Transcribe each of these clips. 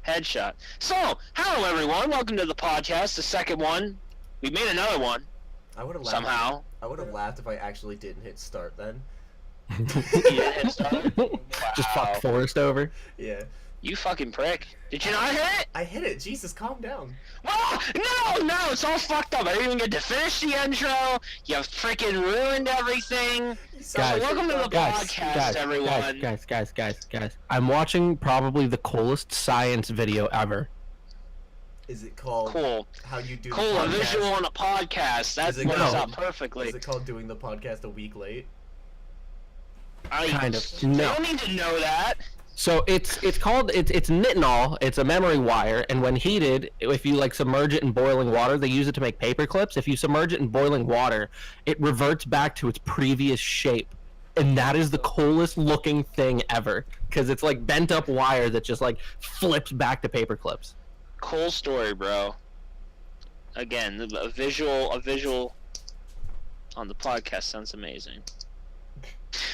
Headshot. So, hello everyone. Welcome to the podcast, the second one. We made another one. I would have laughed. Somehow. I would have laughed if I actually didn't hit start then. You didn't hit start? Wow. Just fuck Forrest over. Yeah. You fucking prick. Did you not hit it? I hit it. Jesus, calm down. No, it's all fucked up. I didn't even get to finish the intro. You freaking ruined everything. So welcome to the podcast, everyone. Guys. I'm watching probably the coolest science video ever. Is it called Cool? How you do Cool, the a podcast? visual on a podcast. That works out perfectly. Is it called doing the podcast a week late? Kind of. You No. don't need to know that. So it's called nitinol. It's a memory wire, and when heated, if you like submerge it in boiling water, they use it to make paper clips. If you submerge it in boiling water, it reverts back to its previous shape, and that is the coolest looking thing ever because it's like bent up wire that just like flips back to paper clips. Cool story, bro. Again, a visual on the podcast sounds amazing.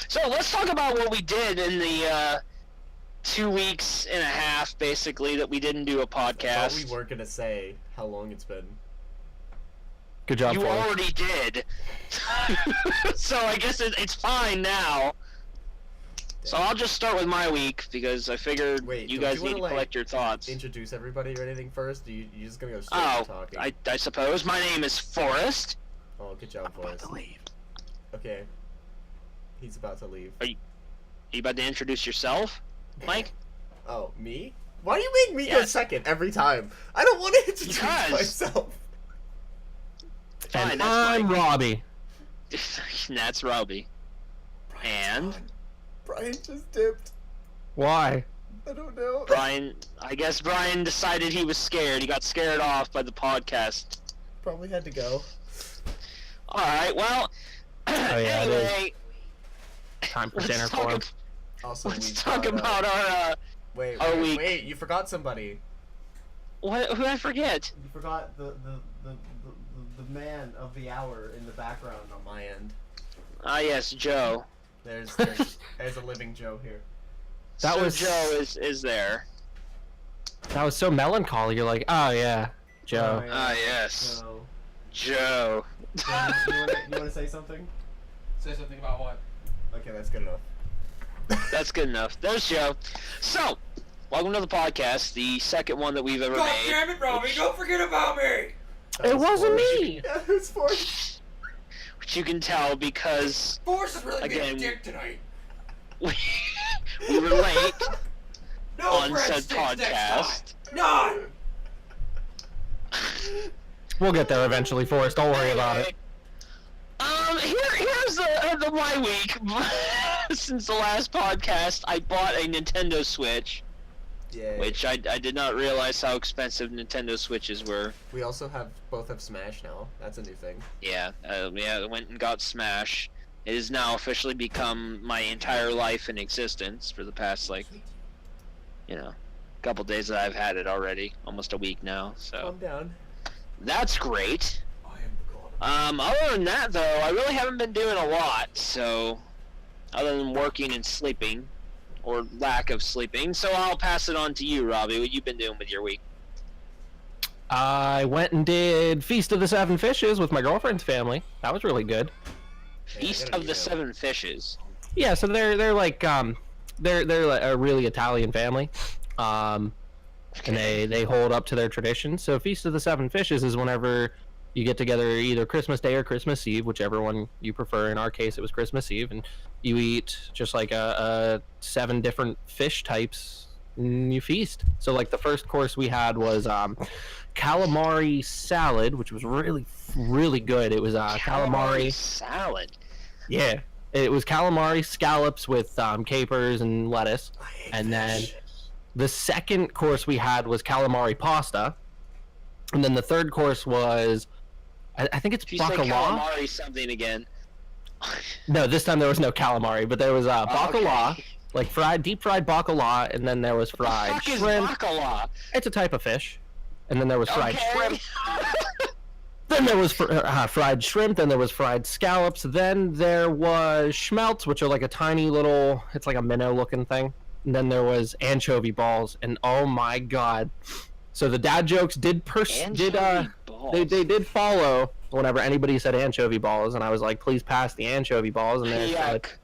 So let's talk about what we did in the 2 weeks and a half, basically, that we didn't do a podcast. I thought we weren't gonna say how long it's been. Good job. You Forrest. already did. So I guess it's fine now. So I'll just start with my week because I figured you guys need to collect your thoughts. Introduce everybody or anything first? Or you just gonna go straight to talking? I suppose. My name is Forrest. Oh, good job, Forrest. Okay. He's about to leave. Are you about to introduce yourself, Mike? Oh, me? Why do you make me go second every time? I don't want to introduce myself. Fine, And that's I'm Mike. Robbie. That's Robbie. And Brian just dipped. Why? I don't know. I guess Brian decided he was scared. He got scared off by the podcast. Probably had to go. Alright, well, anyway, Time for dinner for him. Also, let's talk about our week. Wait, you forgot somebody. Who did I forget? You forgot the man of the hour in the background on my end. Ah, yes, Joe. There's a living Joe here. Joe is there. That was so melancholy. You're like, oh yeah, Joe. Oh, yeah. Ah, yes. Joe. You want to say something? Say something about what? Okay, that's good enough. That's good enough. There's Joe. So, welcome to the podcast, the second one that we've ever God made. damn it, Robbie! Don't forget about me! It wasn't Forrest. me. Yeah, who's Forrest? Which you can tell because Forrest is really Again, being a dick tonight. we were late No on Fred said sticks next podcast. time. None! We'll get there eventually, Forrest. Don't worry about it. Here's the my week. Since the last podcast, I bought a Nintendo Switch, Yeah. which I did not realize how expensive Nintendo Switches were. We also both have Smash now. That's a new thing. Yeah, I went and got Smash. It has now officially become my entire life in existence for the past, couple days that I've had it already. Almost a week now, so Calm down. that's great. I am the god. Other than that, though, I really haven't been doing a lot, so other than working and sleeping, or lack of sleeping, so I'll pass it on to you, Robbie. What you been doing with your week? I went and did Feast of the Seven Fishes with my girlfriend's family. That was really good. Feast of the Seven Fishes. Yeah, so they're like they're like a really Italian family, and they hold up to their traditions. So Feast of the Seven Fishes is whenever you get together either Christmas Day or Christmas Eve, whichever one you prefer. In our case, it was Christmas Eve, and you eat just like a 7 different fish types. And you feast. So like the first course we had was calamari salad, which was really good. It was calamari salad. Yeah, it was calamari scallops with capers and lettuce. And then the second course we had was calamari pasta. And then the third course was, I think it's Did you say bacala. calamari something again? No, this time there was no calamari, but there was bacala, Okay. like deep fried bacala, and then there was fried What the fuck shrimp. is bacala? It's a type of fish. And then there was fried Okay. shrimp. Then there was fried shrimp. Then there was fried scallops. Then there was schmelts, which are like a tiny little, it's like a minnow looking thing. and then there was anchovy balls, and oh my god. So the dad jokes did they did follow whenever anybody said anchovy balls, and I was like, please pass the anchovy balls, and they're like,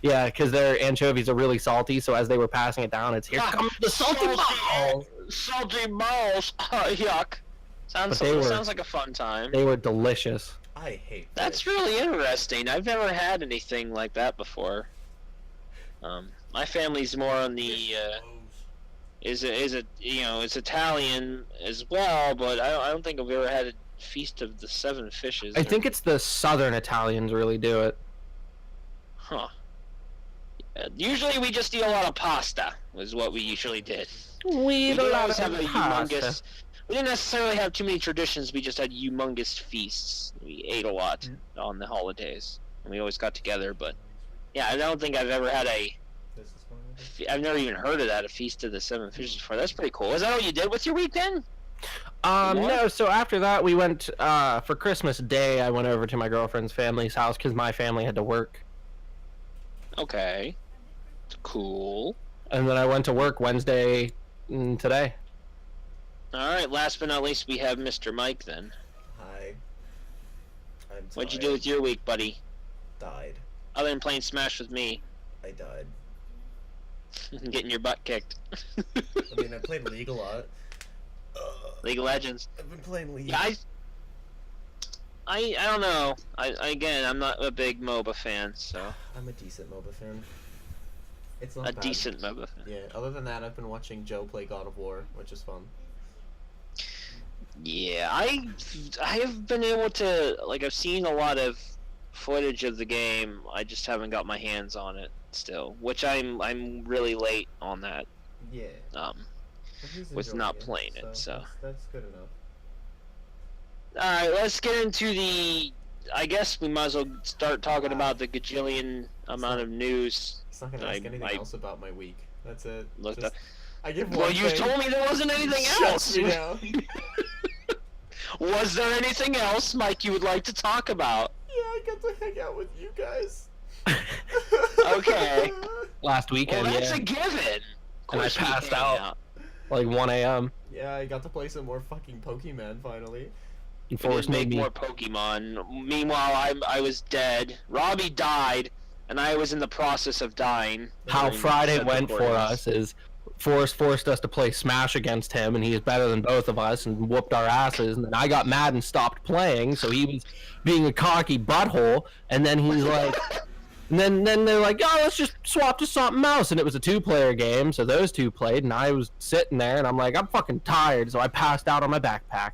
yeah, because their anchovies are really salty, so as they were passing it down, it's here comes the salty balls. Salty balls. Yuck. Sounds like a fun time. They were delicious. I hate That's fish. really interesting. I've never had anything like that before. My family's more on the is Italian as well, but I don't think I've ever had a feast of the seven fishes. I think it's the southern Italians really do it. Huh. Usually we just eat a lot of pasta. Was what we usually did. We didn't always have a humongous. We didn't necessarily have too many traditions. We just had humongous feasts. We ate a lot on the holidays, and we always got together. But yeah, I don't think I've ever had I've never even heard of that, a feast of the seven fishes before. That's pretty cool. Is that what you did with your weekend? No. So after that, we went for Christmas Day. I went over to my girlfriend's family's house because my family had to work. Okay. Cool. And then I went to work Wednesday today. Alright, last but not least, we have Mr. Mike then. Hi. I'm tired. What'd you do with your week, buddy? Died. Other than playing Smash with me. I died. Getting your butt kicked. I mean, I played League a lot. League of Legends. I've been playing League. Yeah, I don't know. Again, I'm not a big MOBA fan, so. I'm a decent MOBA fan. It's not a bad. decent MOBA fan. Yeah, other than that, I've been watching Joe play God of War, which is fun. Yeah, I have been able to, like, I've seen a lot of footage of the game. I just haven't got my hands on it still, which I'm really late on that. Yeah. With not playing it, so. That's good enough. Alright, let's get into I guess we might as well start talking about the gajillion amount of news. It's not gonna ask anything else about my week. That's it. I give one Well, you thing. told me there wasn't anything else! Shuts me down. Was there anything else, Mike, you would like to talk about? Yeah, I got to hang out with you guys. Okay. Last weekend, well, that's yeah. a given. And I passed out like 1 a.m. Yeah, I got to play some more fucking Pokemon finally. And Forrest made me more Pokemon. Meanwhile, I was dead. Robbie died, and I was in the process of dying. How Friday went for us is Forrest forced us to play Smash against him, and he is better than both of us, and whooped our asses. And then I got mad and stopped playing, so he was being a cocky butthole. And then he's like, and then they're like, oh, let's just swap to something else. And it was a 2-player game, so those two played, and I was sitting there, and I'm like, I'm fucking tired, so I passed out on my backpack.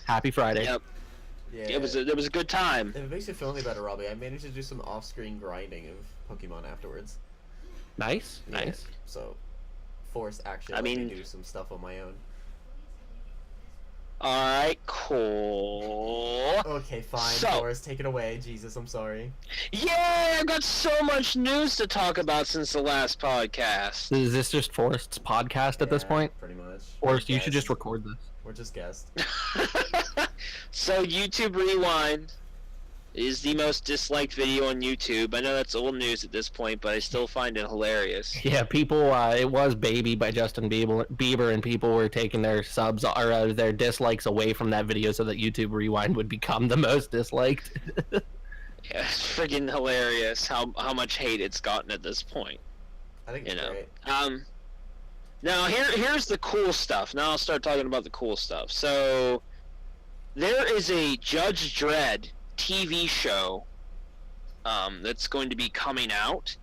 Happy Friday. Yep. Yeah. It was a good time. If it makes you feel any better, Robbie, I managed to do some off-screen grinding of Pokemon afterwards. Nice, Yeah, nice. So, Forrest actually let me do some stuff on my own. Alright, cool. Okay, fine, So, Forrest, take it away. Jesus, I'm sorry. Yeah, I've got so much news to talk about since the last podcast. Is this just Forrest's podcast at this point? Pretty much. Forrest, you should just record this. We're just guests. So, YouTube Rewind is the most disliked video on YouTube. I know that's old news at this point, but I still find it hilarious. Yeah, people, it was Baby by Justin Bieber, and people were taking their subs, or their dislikes away from that video so that YouTube Rewind would become the most disliked. Yeah, it's friggin' hilarious how much hate it's gotten at this point. I think it's great. Now, here's the cool stuff. Now I'll start talking about the cool stuff. So, there is a Judge Dredd TV show that's going to be coming out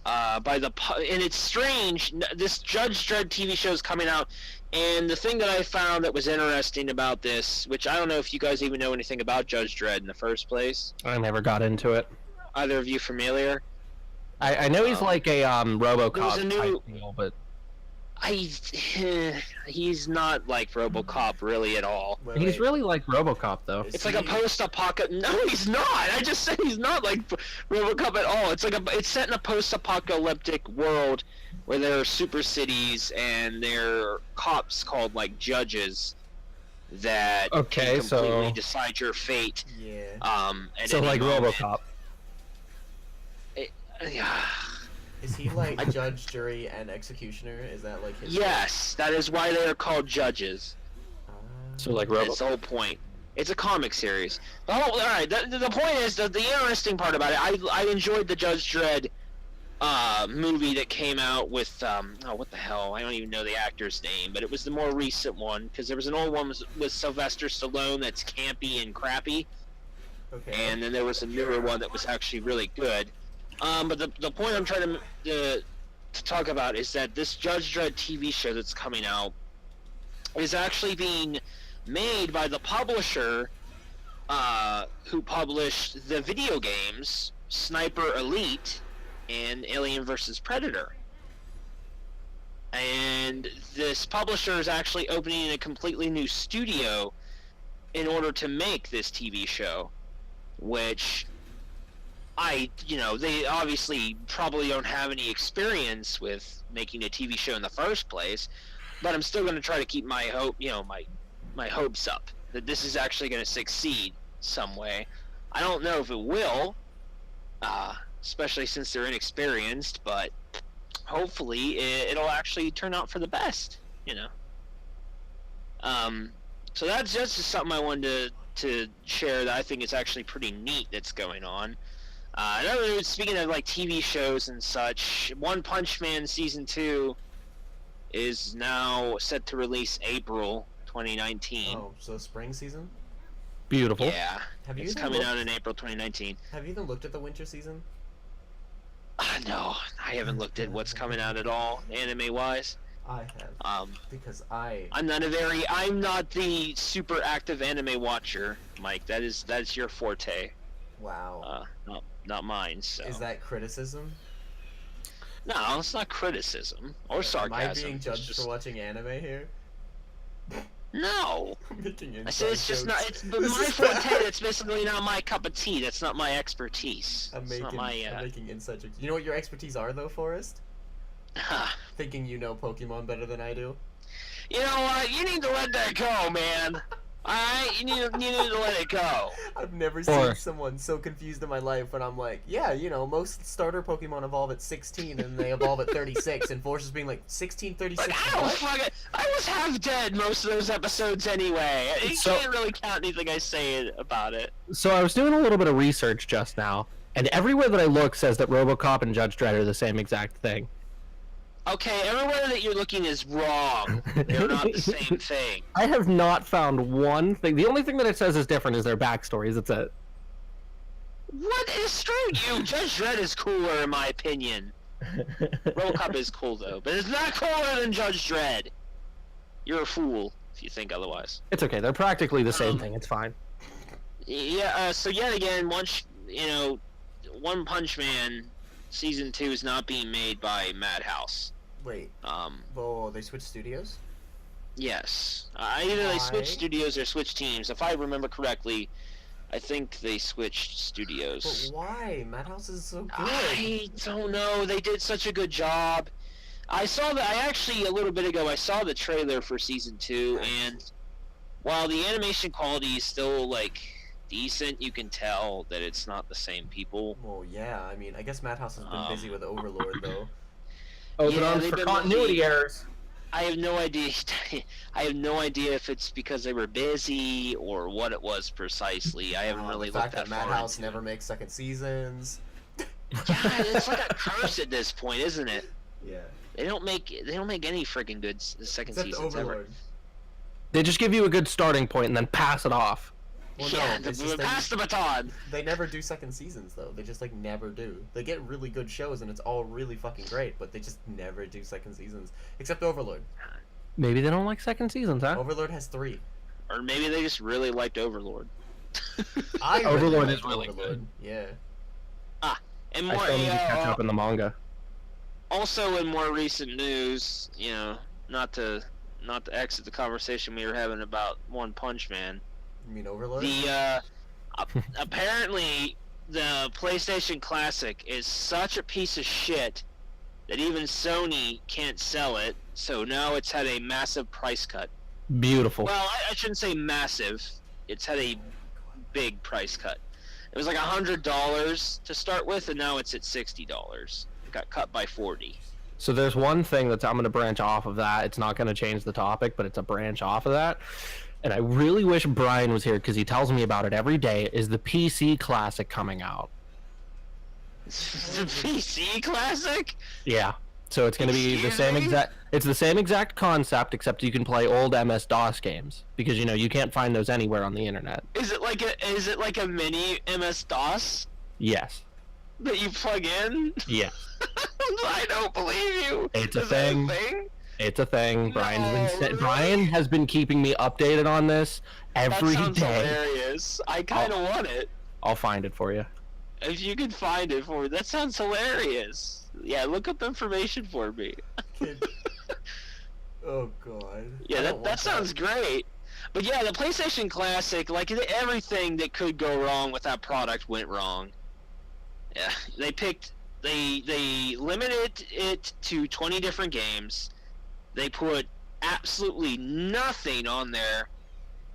and it's strange, this Judge Dredd TV show is coming out, and the thing that I found that was interesting about this, which I don't know if you guys even know anything about Judge Dredd in the first place. I never got into it. Either of you familiar? I know he's like a RoboCop type deal, but he's not like RoboCop really at all. He's really like RoboCop though. It's like a post-apocalyptic. No, he's not. I just said he's not like RoboCop at all. It's set in a post-apocalyptic world where there are super cities and there are cops called like judges that can completely decide your fate. Yeah. So like RoboCop. Is he like judge, jury, and executioner? Is that like his? Yes, that is why they are called judges. So like That's the whole point. It's a comic series. Oh, all right. The point is that the interesting part about it, I enjoyed the Judge Dredd movie that came out with oh, what the hell? I don't even know the actor's name, but it was the more recent one because there was an old one with Sylvester Stallone that's campy and crappy, and then there was a newer one that was actually really good. But the point I'm trying to talk about is that this Judge Dredd TV show that's coming out is actually being made by the publisher who published the video games Sniper Elite and Alien vs. Predator. And this publisher is actually opening a completely new studio in order to make this TV show, which they obviously probably don't have any experience with making a TV show in the first place, but I'm still going to try to keep my hope, my hopes up that this is actually going to succeed some way. I don't know if it will, especially since they're inexperienced, but hopefully it'll actually turn out for the best, So that's just something I wanted to share that I think is actually pretty neat that's going on. Speaking of like TV shows and such, One Punch Man Season 2 is now set to release April 2019. Oh, so spring season? Beautiful. Yeah, it's coming out in April 2019. Have you even looked at the winter season? No, I haven't looked at what's coming out at all, anime-wise. I have. Because I'm not the super active anime watcher, Mike. That's your forte. Wow. Not mine. So. Is that criticism? No, it's not criticism or sarcasm. Am I being judged for watching anime here? No. I said it's just not. It's my forte. That's basically not my cup of tea. That's not my expertise. I'm making inside jokes. You know what your expertise are, though, Forrest? Thinking you know Pokemon better than I do. You know what? You need to let that go, man. Alright? You need to let it go. I've never seen someone so confused in my life when I'm like, yeah, most starter Pokemon evolve at 16 and they evolve at 36, and Forrest is being like, 16, 36, I was half dead most of those episodes anyway. You can't really count anything I say about it. So I was doing a little bit of research just now, and everywhere that I look says that RoboCop and Judge Dredd are the same exact thing. Okay, everywhere that you're looking is wrong. They're not the same thing. I have not found one thing. The only thing that it says is different is their backstories. That's it. What is screw you? Judge Dredd is cooler in my opinion. RoboCop is cool though, but it's not cooler than Judge Dredd. You're a fool if you think otherwise. It's okay. They're practically the same thing. It's fine. Yeah. So yet again, One Punch Man Season 2 is not being made by Madhouse. Wait. Well, they switched studios? Yes. Either they switched studios or switched teams. If I remember correctly, I think they switched studios. But why? Madhouse is so good. I don't know. They did such a good job. I actually, a little bit ago, I saw the trailer for Season 2, and while the animation quality is still, decent, you can tell that it's not the same people. Well, yeah, I mean, I guess Madhouse has been busy with Overlord, though. For continuity errors. I have no idea. I have no idea if it's because they were busy or what it was precisely. I haven't really looked that far. Madhouse never makes second seasons. Yeah, it's like a curse at this point, isn't it? Yeah. They don't make any freaking good second Except seasons Overlord. ever. They just give you a good starting point and then pass it off. Well, yeah, no, pass the baton. They never do second seasons, though. They just, never do. They get really good shows, and it's all really fucking great, but they just never do second seasons. Except Overlord. Maybe they don't like second seasons, huh? Overlord has 3. Or maybe they just really liked Overlord. Overlord is really good. Yeah. And more, I still need to catch up in the manga. Also, in more recent news, not to exit the conversation we were having about One Punch Man. You mean Overlord? Apparently, the PlayStation Classic is such a piece of shit that even Sony can't sell it, so now it's had a massive price cut. Beautiful. Well, I shouldn't say massive. It's had a big price cut. It was like $100 to start with, and now it's at $60. got cut by 40. So there's one thing that I'm going to branch off of that. It's not going to change the topic, but it's a branch off of that. And I really wish Brian was here because he tells me about it every day. Is the PC Classic coming out? The PC Classic? Yeah. So it's going to be the Excuse same me? exact. It's the same exact concept, except you can play old MS-DOS games because you can't find those anywhere on the internet. Is it like a mini MS-DOS Yes. that you plug in? Yes. I don't believe you. It's a Is that thing. It's a thing. No, really? Brian has been keeping me updated on this every That sounds day. hilarious. I kind of want it. I'll find it for you. If you can find it for me, that sounds hilarious. Yeah, look up information for me. Kid. Oh god. Yeah, I don't that want sounds great. But yeah, the PlayStation Classic, like everything that could go wrong with that product went wrong. Yeah, they limited it to 20 different games. They put absolutely nothing on there.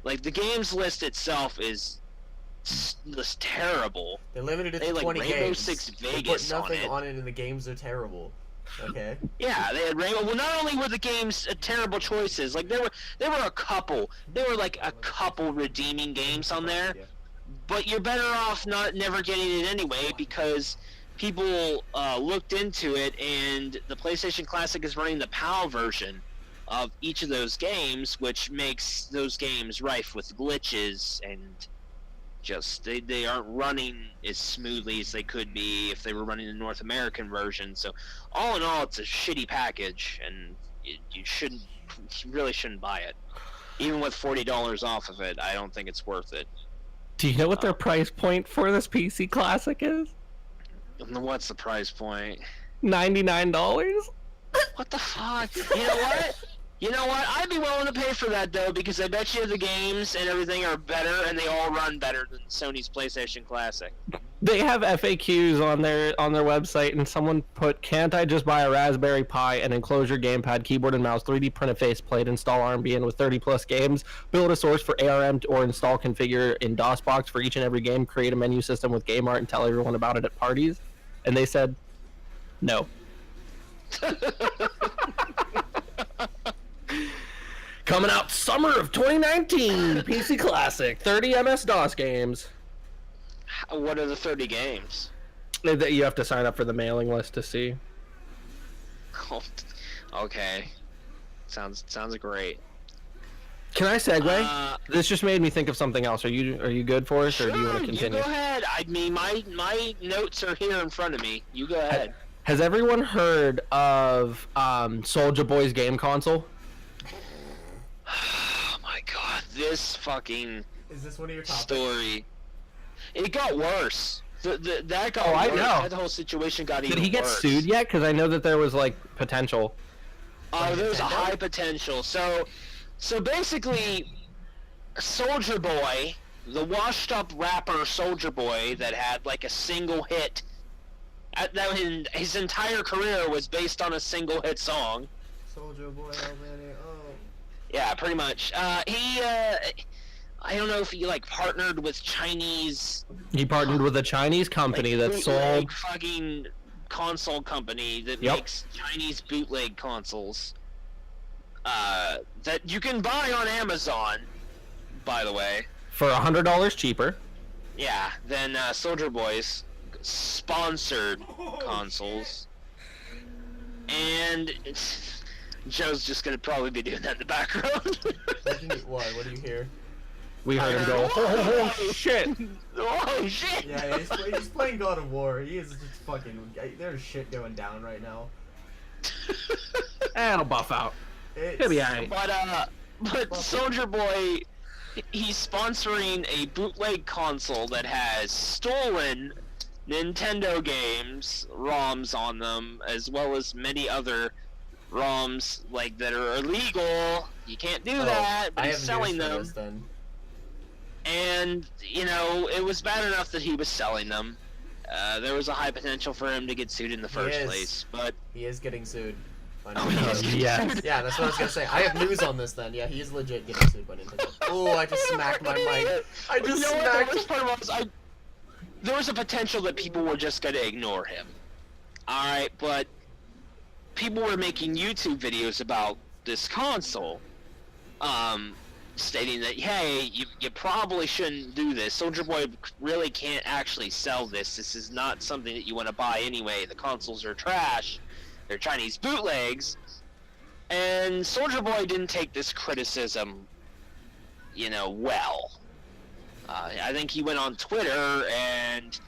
Like the games list itself is just terrible. They limited it They to like 20 Rainbow games. Six They Vegas put nothing on it. on it, and the games are terrible. Okay. Yeah, they had Rainbow. Well, not only were the games terrible choices, like there were a couple. There were like a couple redeeming games on there, but you're better off never getting it anyway because people looked into it, and the PlayStation Classic is running the PAL version of each of those games, which makes those games rife with glitches and just they aren't running as smoothly as they could be if they were running the North American version. So all in all, it's a shitty package, and you really shouldn't buy it. Even with $40 off of it, I don't think it's worth it. Do you know what their price point for this PC Classic is? What's the price point? $99. What the fuck? You know what? You know what? I'd be willing to pay for that though, because I bet you the games and everything are better, and they all run better than Sony's PlayStation Classic. They have FAQs on their website, and someone put, "Can't I just buy a Raspberry Pi and enclose your gamepad, keyboard, and mouse, 3D print a faceplate, install RMBN with 30 plus games, build a source for ARM, or install configure in DOSBox for each and every game, create a menu system with game art, and tell everyone about it at parties?" And they said, no. Coming out summer of 2019, PC Classic, 30 MS-DOS games. What are the 30 games? You have to sign up for the mailing list to see. Okay. Sounds great. Can I segue? This just made me think of something else. Are you good for us, or do you want to continue? You go ahead. I mean, my notes are here in front of me. You go ahead. Has everyone heard of Soulja Boy's game console? Oh my god, this fucking Is this one of your topics? story. It got worse. That got Oh, I worse. know. That whole situation got even Did he get worse. sued yet? Because I know that there was like potential. There's a high potential. So basically, Soulja Boy, the washed-up rapper Soulja Boy that had like a single hit, his entire career was based on a single hit song. Soldier Boy, oh. Yeah, pretty much. I don't know if he like partnered with Chinese. He partnered with a Chinese company that sold. Fucking console company that Yep. makes Chinese bootleg consoles. That you can buy on Amazon, by the way. For $100 cheaper. Yeah, than Soulja Boy's sponsored consoles. And Joe's just gonna probably be doing that in the background. What do you hear? We heard him go, oh shit! Oh shit! Yeah, he's playing God of War. He is just fucking. There's shit going down right now. It'll buff out. He'll be alright. But Soulja Boy, he's sponsoring a bootleg console that has stolen Nintendo games, ROMs on them, as well as many other ROMs like that are illegal. You can't do that, but I he's have selling news for them. this, then. And, you know, it was bad enough that he was selling them. There was a high potential for him to get sued in the first place, but... He is getting sued. Oh, he is getting Yeah. sued. Yeah, that's what I was gonna say. I have news on this then. Yeah, he is legit getting sued by Nintendo. Oh, I just smacked my mic. I just You know what? smacked. The worst part was there was a potential that people were just gonna ignore him. Alright, but people were making YouTube videos about this console, stating that, hey, you probably shouldn't do this. Soldier Boy really can't actually sell this. This is not something that you want to buy anyway. The consoles are trash. They're Chinese bootlegs. And Soldier Boy didn't take this criticism, well. I think he went on Twitter and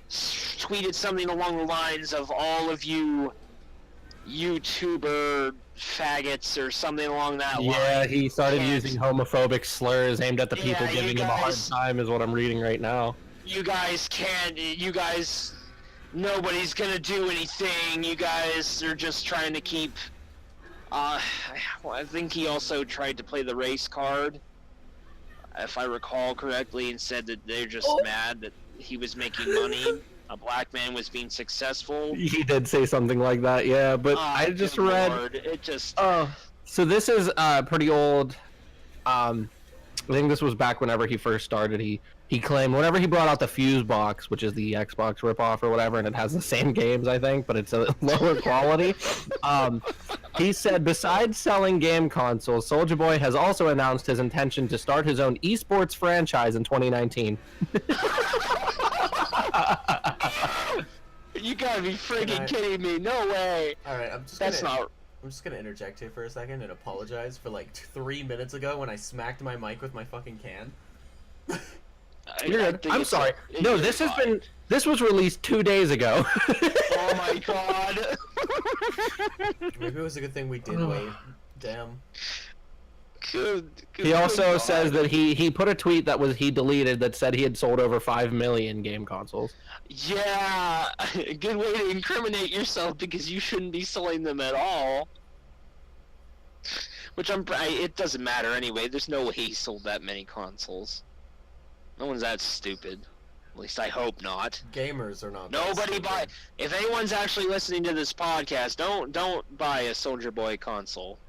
tweeted something along the lines of, all of you YouTuber faggots or something along that line. Yeah, he started using homophobic slurs aimed at the people giving him a hard time is what I'm reading right now. You guys, nobody's gonna do anything. You guys are just trying to keep, I think he also tried to play the race card, if I recall correctly, and said that they're just mad that he was making money. A black man was being successful. He did say something like that, yeah, but I just read... Lord, it just... so this is pretty old. I think this was back whenever he first started. He claimed whenever he brought out the Fuse box, which is the Xbox ripoff or whatever, and it has the same games, I think, but it's a lower quality. He said, besides selling game consoles, Soulja Boy has also announced his intention to start his own esports franchise in 2019. You gotta be friggin' kidding me! No way! Alright, I'm just gonna interject here for a second and apologize for like 3 minutes ago when I smacked my mic with my fucking can. You're good. I'm sorry. No, this was released 2 days ago. Oh my god. Maybe it was a good thing we did wait. Damn. He also says that he put a tweet that he deleted that said he had sold over 5 million game consoles. Yeah, a good way to incriminate yourself because you shouldn't be selling them at all. Which it doesn't matter anyway. There's no way he sold that many consoles. No one's that stupid. At least I hope not. Gamers are not. Nobody buy. If anyone's actually listening to this podcast, don't buy a Soldier Boy console.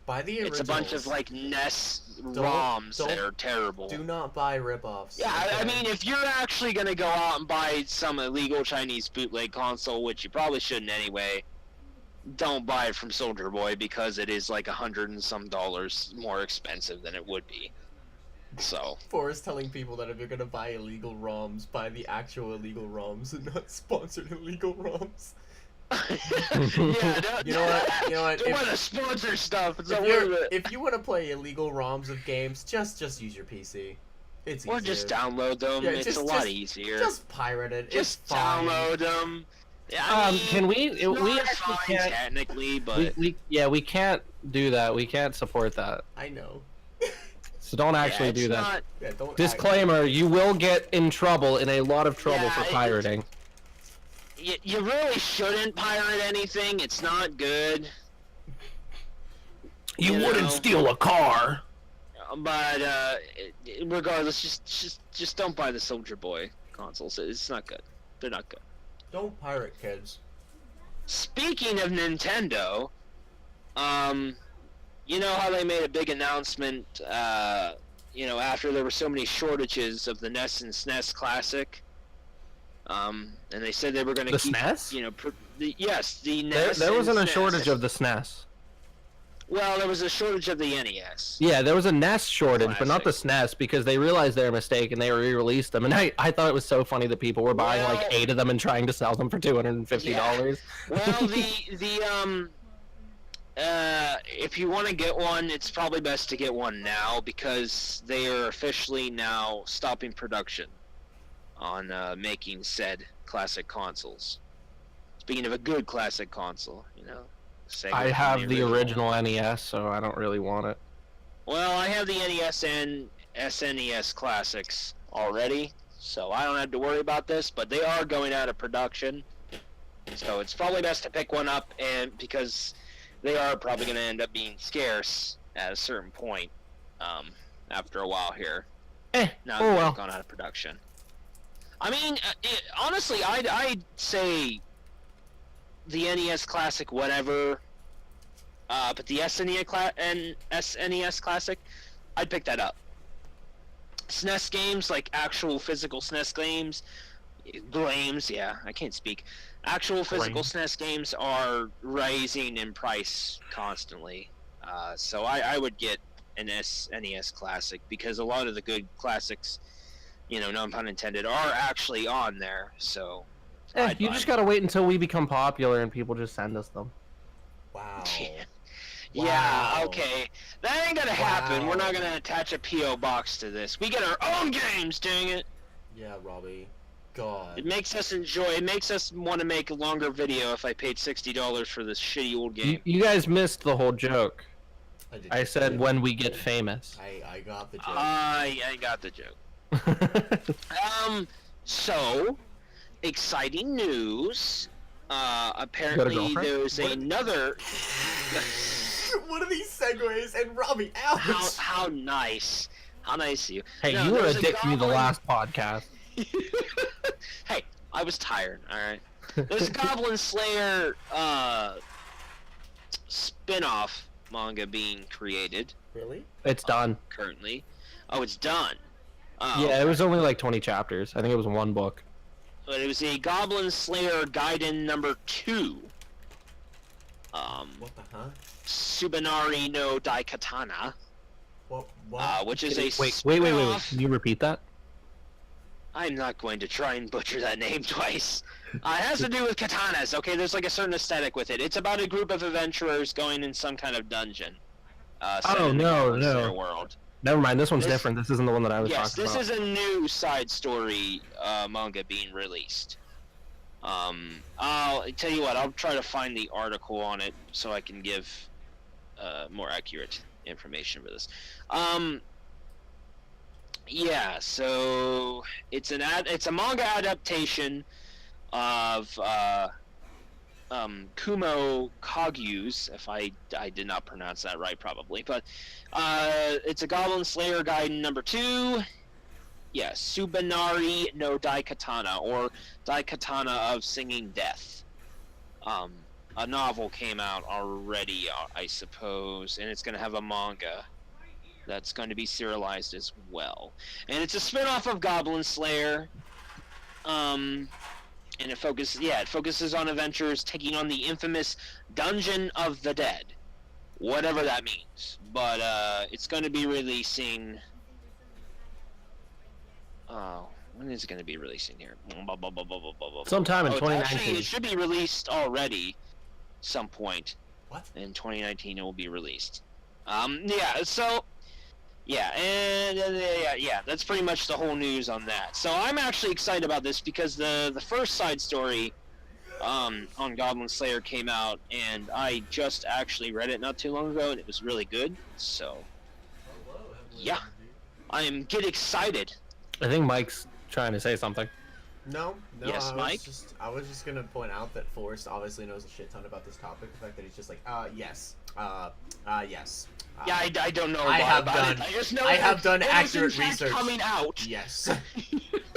Buy the originals. It's a bunch of like NES ROMs that are terrible. Do not buy ripoffs. Yeah, okay? I mean, if you're actually gonna go out and buy some illegal Chinese bootleg console, which you probably shouldn't anyway, don't buy it from Soldier Boy because it is like $100 and some more expensive than it would be. So. Forrest telling people that if you're gonna buy illegal ROMs, buy the actual illegal ROMs and not sponsored illegal ROMs. Yeah, you know what? Don't want to sponsor stuff. If you want to play illegal ROMs of games, just use your PC. It's easier. Or just download them. Yeah, it's a lot easier. Just pirate it. Just download them. Yeah, I mean, can we actually can't technically, but we can't do that. We can't support that. I know. So don't actually do that. Don't Disclaimer: you will get in trouble, in a lot of trouble for pirating. You really shouldn't pirate anything. It's not good. You wouldn't steal a car. But regardless, just don't buy the Soldier Boy consoles. It's not good. They're not good. Don't pirate, kids. Speaking of Nintendo, you know how they made a big announcement, after there were so many shortages of the NES and SNES Classic. And they said they were going to keep SNES? The NES. There wasn't a SNES. shortage of the SNES. Well, there was a shortage of the NES. Yeah, there was a NES shortage, Classic. but not the SNES because they realized their mistake and they re-released them. And I thought it was so funny that people were buying like 8 of them and trying to sell them for $250. Yeah. Well, if you want to get one, it's probably best to get one now because they are officially now stopping production on making said classic consoles. Speaking of a good classic console, Sega I have the original NES, so I don't really want it. Well, I have the NES and SNES Classics already, so I don't have to worry about this, but they are going out of production. So it's probably best to pick one up, and because they are probably going to end up being scarce at a certain point after a while here. Now that they've gone out of production. I mean, honestly, I'd say the NES Classic, whatever, but the SNES Classic, I'd pick that up. SNES games, like actual physical SNES games, yeah, I can't speak. Actual physical SNES games are rising in price constantly. So I would get an SNES Classic because a lot of the good classics, no pun intended, are actually on there. So You just gotta wait until we become popular and people just send us them. Wow. Yeah, Wow. okay. That ain't gonna happen. We're not gonna attach a P.O. box to this. We get our own games, dang it. Yeah, Robbie. God. It makes us enjoy. It makes us want to make a longer video if I paid $60 for this shitty old game. You guys missed the whole joke. I said joke. when we get famous. I got the joke. I got the joke. So, exciting news. Apparently there's another... What are these segues? And Robbie, ouch! How nice. How nice of you. Hey, No, you were a there's dick to me the last podcast. Hey, I was tired, alright? There's a Goblin Slayer, spin-off manga being created. Really? It's done. Currently. Oh, it's done. Oh, Yeah, it was only like 20 chapters. I think it was one book. But it was a Goblin Slayer Gaiden number 2. What the huh? Subanari no Daikatana. What? Which is a Wait. spin-off- Can you repeat that? I'm not going to try and butcher that name twice. It has to do with katanas, okay? There's like a certain aesthetic with it. It's about a group of adventurers going in some kind of dungeon. Set in the Goblin Slayer world. Never mind, this one's different. This isn't the one that I was Yes, talking this about. is a new side story manga being released. I'll tell you what, I'll try to find the article on it so I can give more accurate information for this. Yeah, so it's a manga adaptation of Kumo Kagyu's, if I did not pronounce that right probably, but it's a Goblin Slayer Gaiden number 2. Yeah, Subanari no Daikatana, or Daikatana of Singing Death. A novel came out already, I suppose, and it's going to have a manga that's going to be serialized as well. And it's a spin-off of Goblin Slayer. And it focuses on adventurers taking on the infamous Dungeon of the Dead. Whatever that means. But it's going to be releasing... when is it going to be releasing here? Sometime in 2019. Actually, it should be released already some point. What? In 2019 it will be released. Yeah, so... Yeah, and yeah, that's pretty much the whole news on that. So I'm actually excited about this because the first side story on Goblin Slayer came out, and I just actually read it not too long ago, and it was really good. So, yeah, get excited. I think Mike's trying to say something. No. Yes, Mike? I was just gonna point out that Forrest obviously knows a shit ton about this topic. The fact that he's just like, yes. Yes. Yeah, I don't know. I have done it accurate was in fact research. coming out. Yes.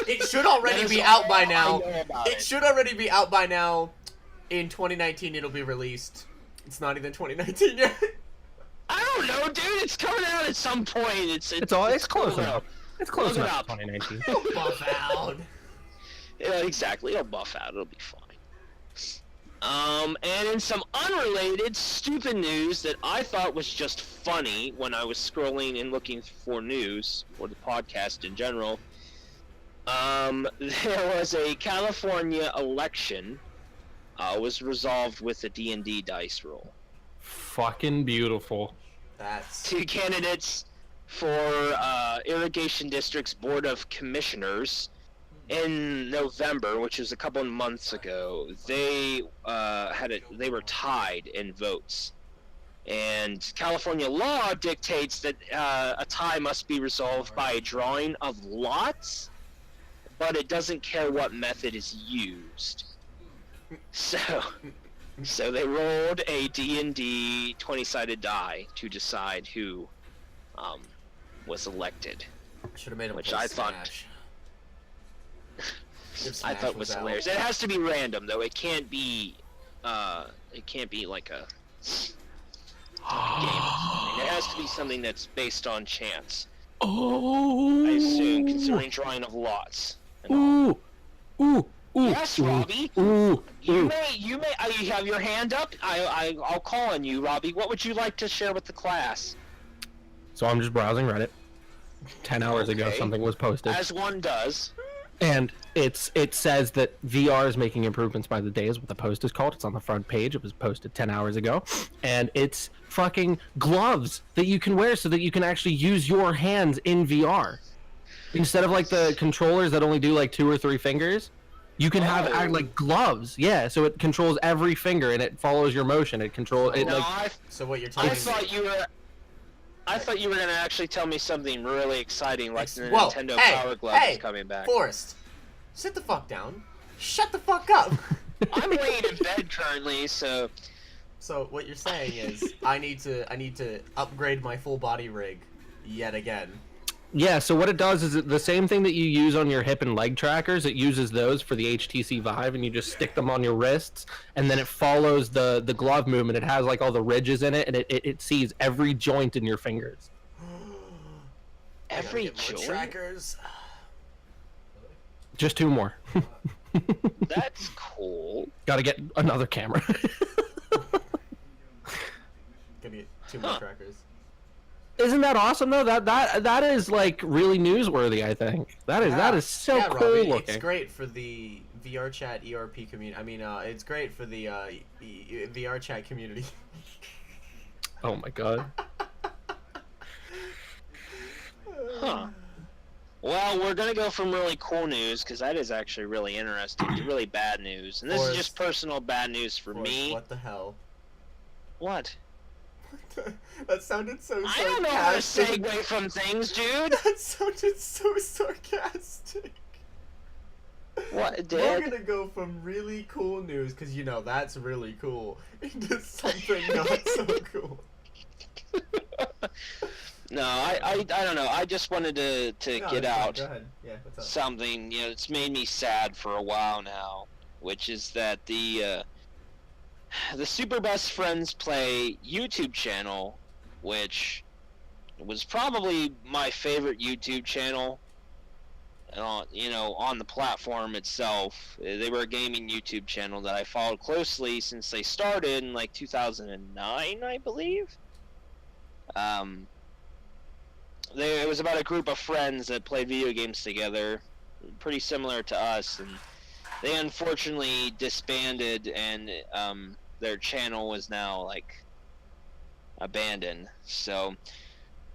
It should already be out by now. It should already be out by now. In 2019, it'll be released. It's not even 2019 yet. I don't know, dude. It's coming out at some point. It's close enough. It's close enough. Up. 2019. It'll buff out. Yeah, exactly. It'll buff out. It'll be fine. And in some unrelated, stupid news that I thought was just funny when I was scrolling and looking for news, or the podcast in general, there was a California election, was resolved with a D&D dice roll. Fucking beautiful. That's... 2 candidates for Irrigation District's Board of Commissioners in November, which was a couple of months ago. They were tied in votes, and California law dictates that a tie must be resolved by a drawing of lots, but it doesn't care what method is used. So they rolled a D&D 20-sided die to decide who was elected. Should have made him Which play I thought- Smash. I thought was hilarious. It has to be random though. It can't be like a game. It has to be something that's based on chance. Oh. I assume, considering drawing of lots. Ooh. Ooh, Yes, Robbie. Ooh. You may. You have your hand up. I'll call on you, Robbie. What would you like to share with the class? So I'm just browsing Reddit. 10 hours ago, Okay. something was posted. As one does. And it says that VR is making improvements by the day is what the post is called. It's on the front page. It was posted 10 hours ago. And it's fucking gloves that you can wear so that you can actually use your hands in VR. Instead of like the controllers that only do like 2 or 3 fingers, you can have like gloves. Yeah, so it controls every finger and it follows your motion. It controls it So what you're telling me? I thought you were gonna actually tell me something really exciting, like the Nintendo Power Glove is coming back. Forrest, sit the fuck down. Shut the fuck up. I'm laying in bed currently, so. So what you're saying is I need to upgrade my full body rig yet again. Yeah, so what it does is the same thing that you use on your hip and leg trackers, it uses those for the HTC Vive, and you just stick them on your wrists, and then it follows the glove movement. It has like all the ridges in it, and it sees every joint in your fingers. Every joint? Trackers. Just 2 more. That's cool. Gotta get another camera. Gonna get 2 more trackers. Isn't that awesome though? That is like really newsworthy. I think that is so cool Robbie, looking. It's great for the VR chat ERP community. I mean, it's great for the VR chat community. Oh my god. Huh. Well, we're gonna go from really cool news, because that is actually really interesting, to really bad news. And this is just personal bad news for me. What the hell? What? That sounded so sarcastic. I don't know how to segue from things, dude. That sounded so sarcastic. What it We're did? gonna go from really cool news, because you know that's really cool, into something not so cool. No, I don't know. I just wanted to get out Go ahead. Yeah, what's up? something. You know, it's made me sad for a while now, which is that the Super Best Friends Play YouTube channel, which was probably my favorite YouTube channel, you know, on the platform itself. They were a gaming YouTube channel that I followed closely since they started in like 2009, I believe. It was about a group of friends that played video games together, pretty similar to us, and they unfortunately disbanded, and their channel was now like abandoned. So,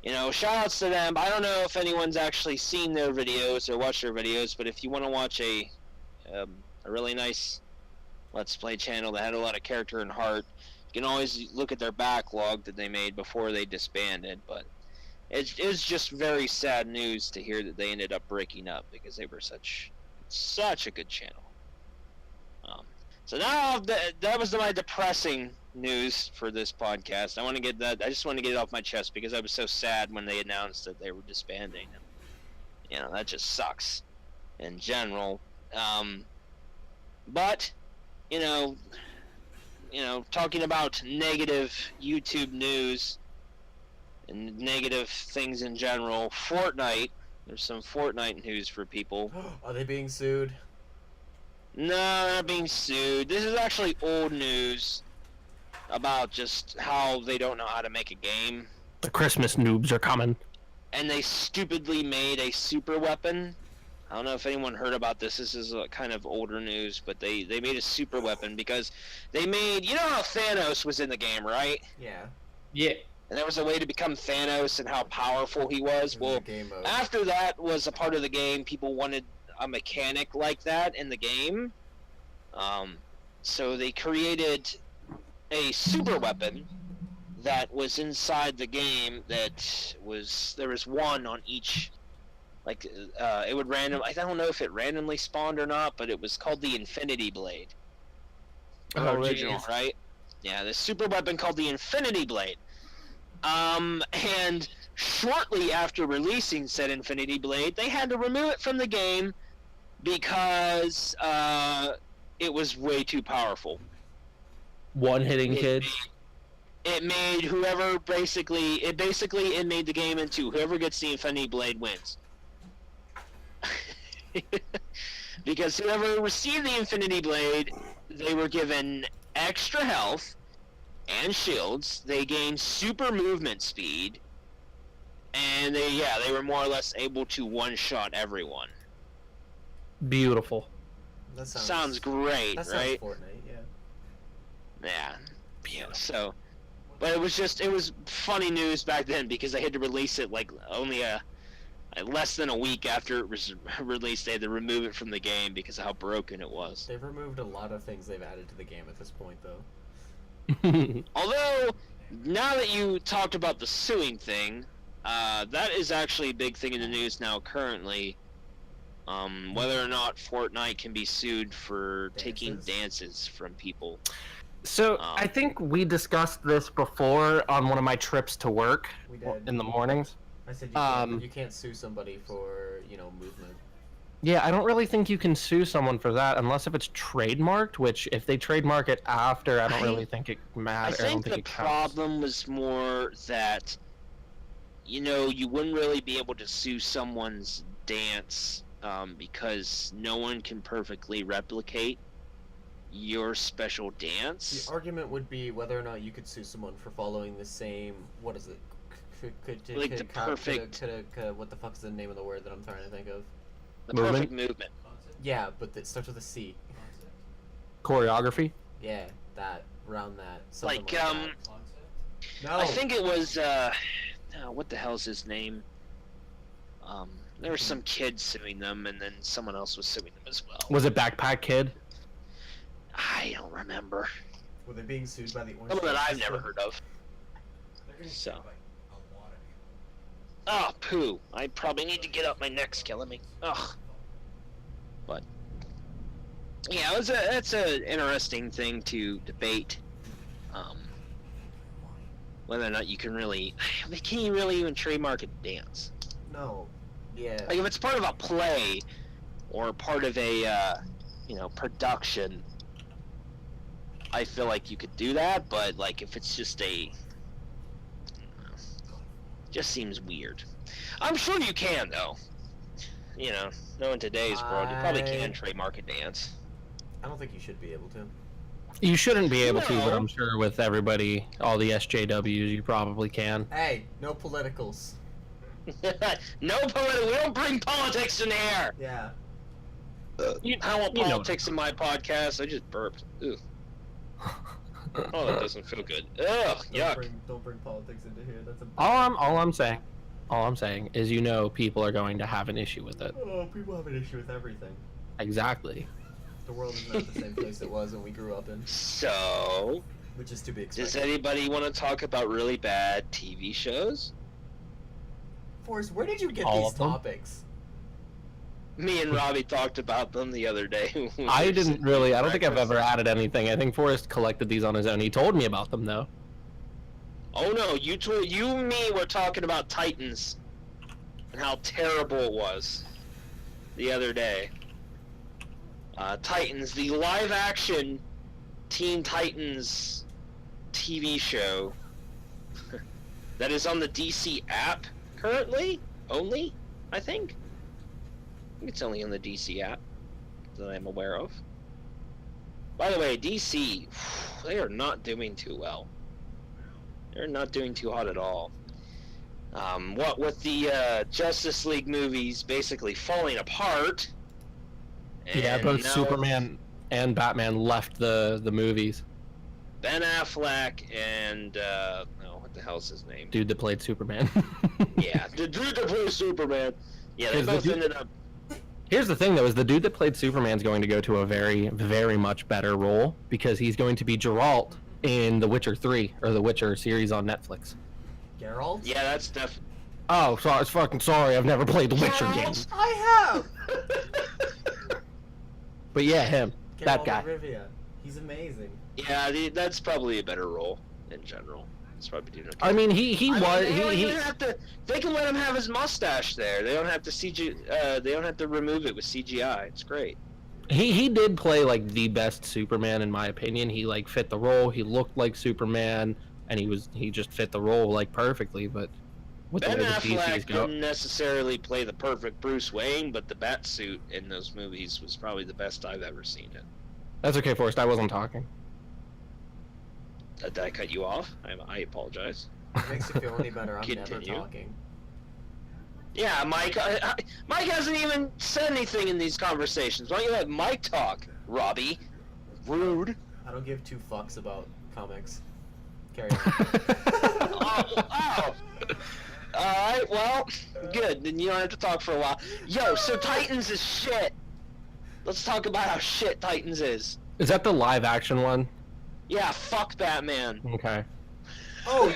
you know, shout outs to them. I don't know if anyone's actually seen their videos or watched their videos, but if you want to watch a really nice Let's Play channel that had a lot of character and heart, you can always look at their backlog that they made before they disbanded. But it was just very sad news to hear that they ended up breaking up, because they were such a good channel. So now that was my depressing news for this podcast. I just want to get it off my chest, because I was so sad when they announced that they were disbanding, and you know, that just sucks in general. But you know, talking about negative YouTube news and negative things in general, Fortnite. There's some Fortnite news for people. Are they being sued? No, they're not being sued. This is actually old news about just how they don't know how to make a game. The Christmas noobs are coming. And they stupidly made a super weapon. I don't know if anyone heard about this. This is kind of older news, but they made a super weapon because they made... You know how Thanos was in the game, right? Yeah. Yeah. And there was a way to become Thanos and how powerful he was. Well, after that was a part of the game, people wanted a mechanic like that in the game. So they created a super weapon that was inside the game that was... There was one on each... Like, it would I don't know if it randomly spawned or not, but it was called the Infinity Blade. Oh, original, geez. right? Yeah, the super weapon called the Infinity Blade. And shortly after releasing said Infinity Blade, they had to remove it from the game because it was way too powerful. One-hitting kids. It made whoever it made the game into whoever gets the Infinity Blade wins. because whoever received the Infinity Blade, they were given extra health and shields. They gained super movement speed, and they were more or less able to one-shot everyone. Beautiful. That Sounds great, that right? Sounds Fortnite, yeah. Yeah. So, but it was funny news back then because they had to release it like only less than a week after it was released. They had to remove it from the game because of how broken it was. They've removed a lot of things they've added to the game at this point, though. Although, now that you talked about the suing thing, that is actually a big thing in the news now currently. Whether or not Fortnite can be sued for taking dances from people. So I think we discussed this before on one of my trips to work We did. in the mornings. I said you can't sue somebody for, movement. Yeah, I don't really think you can sue someone for that unless if it's trademarked, which if they trademark it after, I don't really think it matters. I think the problem was more that, you wouldn't really be able to sue someone's dance because no one can perfectly replicate your special dance. The argument would be whether or not you could sue someone for following the same, what is it? Like the perfect... What the fuck is the name of the word that I'm trying to think of? The perfect movement. Yeah, but it starts with a C. Choreography? Yeah, around that. Something Like, that. No. I think it was, what the hell's his name? There was some kid suing them, and then someone else was suing them as well. Was it Backpack Kid? I don't remember. Were they being sued by the Orange? Someone that I've never heard of. So. Oh, poo. I probably need to get up my neck's killing me. Ugh. But. Yeah, that's an interesting thing to debate. Whether or not you can really... Can you really even trademark a dance? No. Yeah. Like, if it's part of a play, or part of a, production, I feel like you could do that, but, like, if it's just just seems weird. I'm sure you can, though. Knowing today's world, you probably can trademark a dance. I don't think you should be able to. You shouldn't be able to, but I'm sure with everybody, all the SJWs, you probably can. Hey, no politicals. No politics. We don't bring politics in here. Yeah. I want politics in my podcast. I just burped. Ew. Oh, that doesn't feel good. Ugh, yuck. Don't bring politics into here. That's a... All I'm saying is people are going to have an issue with it. Oh, people have an issue with everything. Exactly. The world is not the same place it was when we grew up in. So, which is to be expected. Does anybody want to talk about really bad TV shows? Forrest, where did you get All these of them? topics? Me and Robbie talked about them the other day. I don't think I've ever added anything. I think Forrest collected these on his own. He told me about them, though. Oh no, you and me were talking about Titans and how terrible it was the other day. Titans, the live-action Teen Titans TV show that is on the DC app currently, only, I think. I think it's only on the DC app that I'm aware of. By the way, DC, they are not doing too well. They're not doing too hot at all. What with the Justice League movies basically falling apart. Yeah, both Superman and Batman left the movies. Ben Affleck and what the hell's his name? Dude that played Superman. Yeah, the dude that played Superman. Yeah, they both ended up. Here's the thing, though, is the dude that played Superman's going to go to a very, very much better role because he's going to be Geralt in The Witcher 3, or The Witcher series on Netflix. Geralt? Yeah, that's Oh, fucking sorry, I've never played The Witcher games. I have! But yeah, him. Geralt That guy. of Rivia. He's amazing. Yeah, that's probably a better role in general. It's probably doing okay. I mean, he They can let him have his mustache there. They don't have to they don't have to remove it with CGI. It's great. He did play like the best Superman in my opinion. He like fit the role. He looked like Superman, and he just fit the role like perfectly. But with the Ben way the DCs Affleck go. didn't necessarily play the perfect Bruce Wayne, but the Batsuit in those movies was probably the best I've ever seen it. That's okay, Forrest. I wasn't talking. Did I cut you off? I apologize. If it makes you feel any better, I'm never Continue. talking. Yeah, Mike. Mike hasn't even said anything in these conversations. Why don't you let Mike talk, Robbie? Rude. I don't give 2 fucks about comics. Carry on. Oh. Alright, well, good. Then you don't have to talk for a while. Yo, so Titans is shit. Let's talk about how shit Titans is. Is that the live action one? Yeah, fuck Batman. Okay. Oh,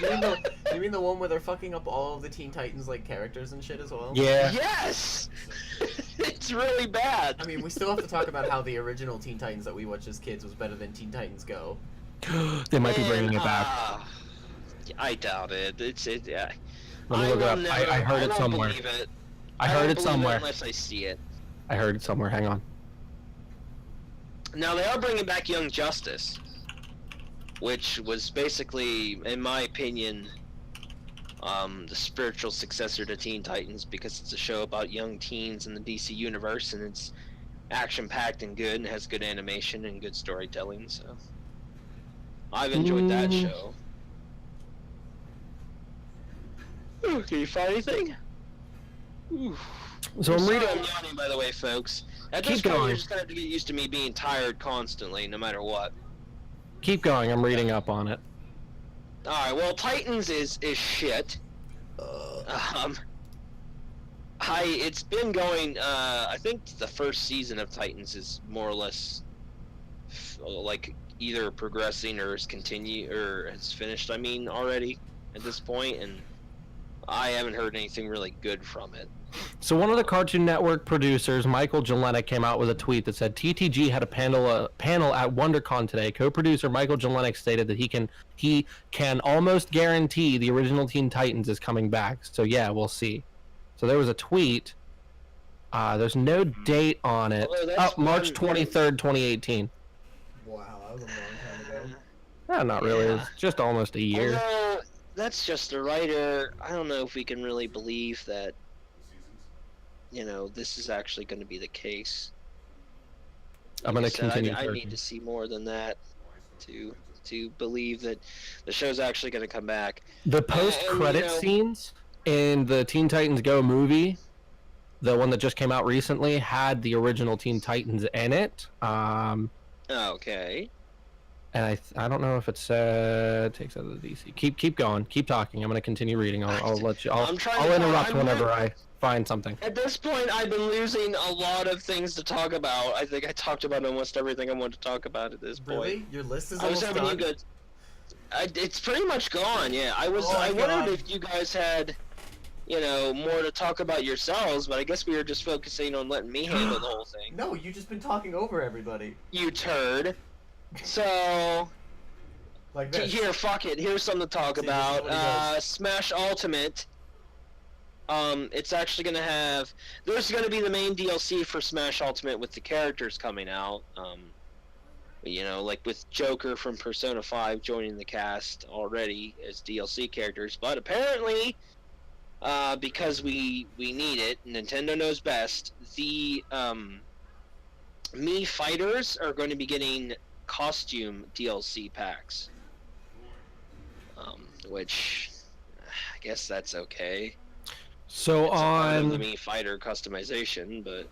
you mean the one where they're fucking up all of the Teen Titans like characters and shit as well? Yeah. Yes! It's really bad. I mean, we still have to talk about how the original Teen Titans that we watched as kids was better than Teen Titans Go. They might be bringing it back. I doubt it. Yeah. Let me look it up. I heard it somewhere. I heard it somewhere. Unless I see it. I heard it somewhere. Hang on. Now they are bringing back Young Justice, which was basically, in my opinion, the spiritual successor to Teen Titans, because it's a show about young teens in the DC universe, and it's action-packed and good, and has good animation and good storytelling. So I've enjoyed that show. Ooh, can you find anything? Ooh. So I'm reading. I'm yawning, by the way, folks. At this point, you're just gonna have to get used to me being tired constantly, no matter what. Keep going. I'm reading up on it. All right. Well, Titans is shit. It's been going. I think the first season of Titans is more or less like either progressing or is has finished. I mean, already at this point, and I haven't heard anything really good from it. So one of the Cartoon Network producers, Michael Jelenic, came out with a tweet that said TTG had a panel at WonderCon today. Co-producer Michael Jelenic stated that he can almost guarantee the original Teen Titans is coming back. So yeah, we'll see. So there was a tweet. There's no date on it. March 23rd, 2018. Wow, that was a long time ago. Not really. Yeah. It's just almost a year. Although, that's just a writer. I don't know if we can really believe that, you know, this is actually going to be the case. I'm going to continue. I need to see more than that to believe that the show's actually going to come back. The post-credit scenes in the Teen Titans Go movie, the one that just came out recently, had the original Teen Titans in it. Okay. And I don't know if it takes out of the DC. Keep going. Keep talking. I'm going to continue reading. I'll let you. I'll interrupt whenever I find something. At this point, I've been losing a lot of things to talk about. I think I talked about almost everything I wanted to talk about at this point. Really? Your list is I was almost having done? you good. It's pretty much gone. Yeah, I God. wondered if you guys had, you know, more to talk about yourselves, but I guess we were just focusing on letting me handle the whole thing. No, you've just been talking over everybody. You turd. So, Like this. here, fuck it. Here's something to talk See, this is what he about. does. Smash Ultimate. It's actually gonna have. There's gonna be the main DLC for Smash Ultimate with the characters coming out. You know, like with Joker from Persona 5 joining the cast already as DLC characters, but apparently, because we need it, Nintendo knows best. The Mii fighters are going to be getting costume DLC packs, which I guess that's okay. So It's a part of on the Mii fighter customization, but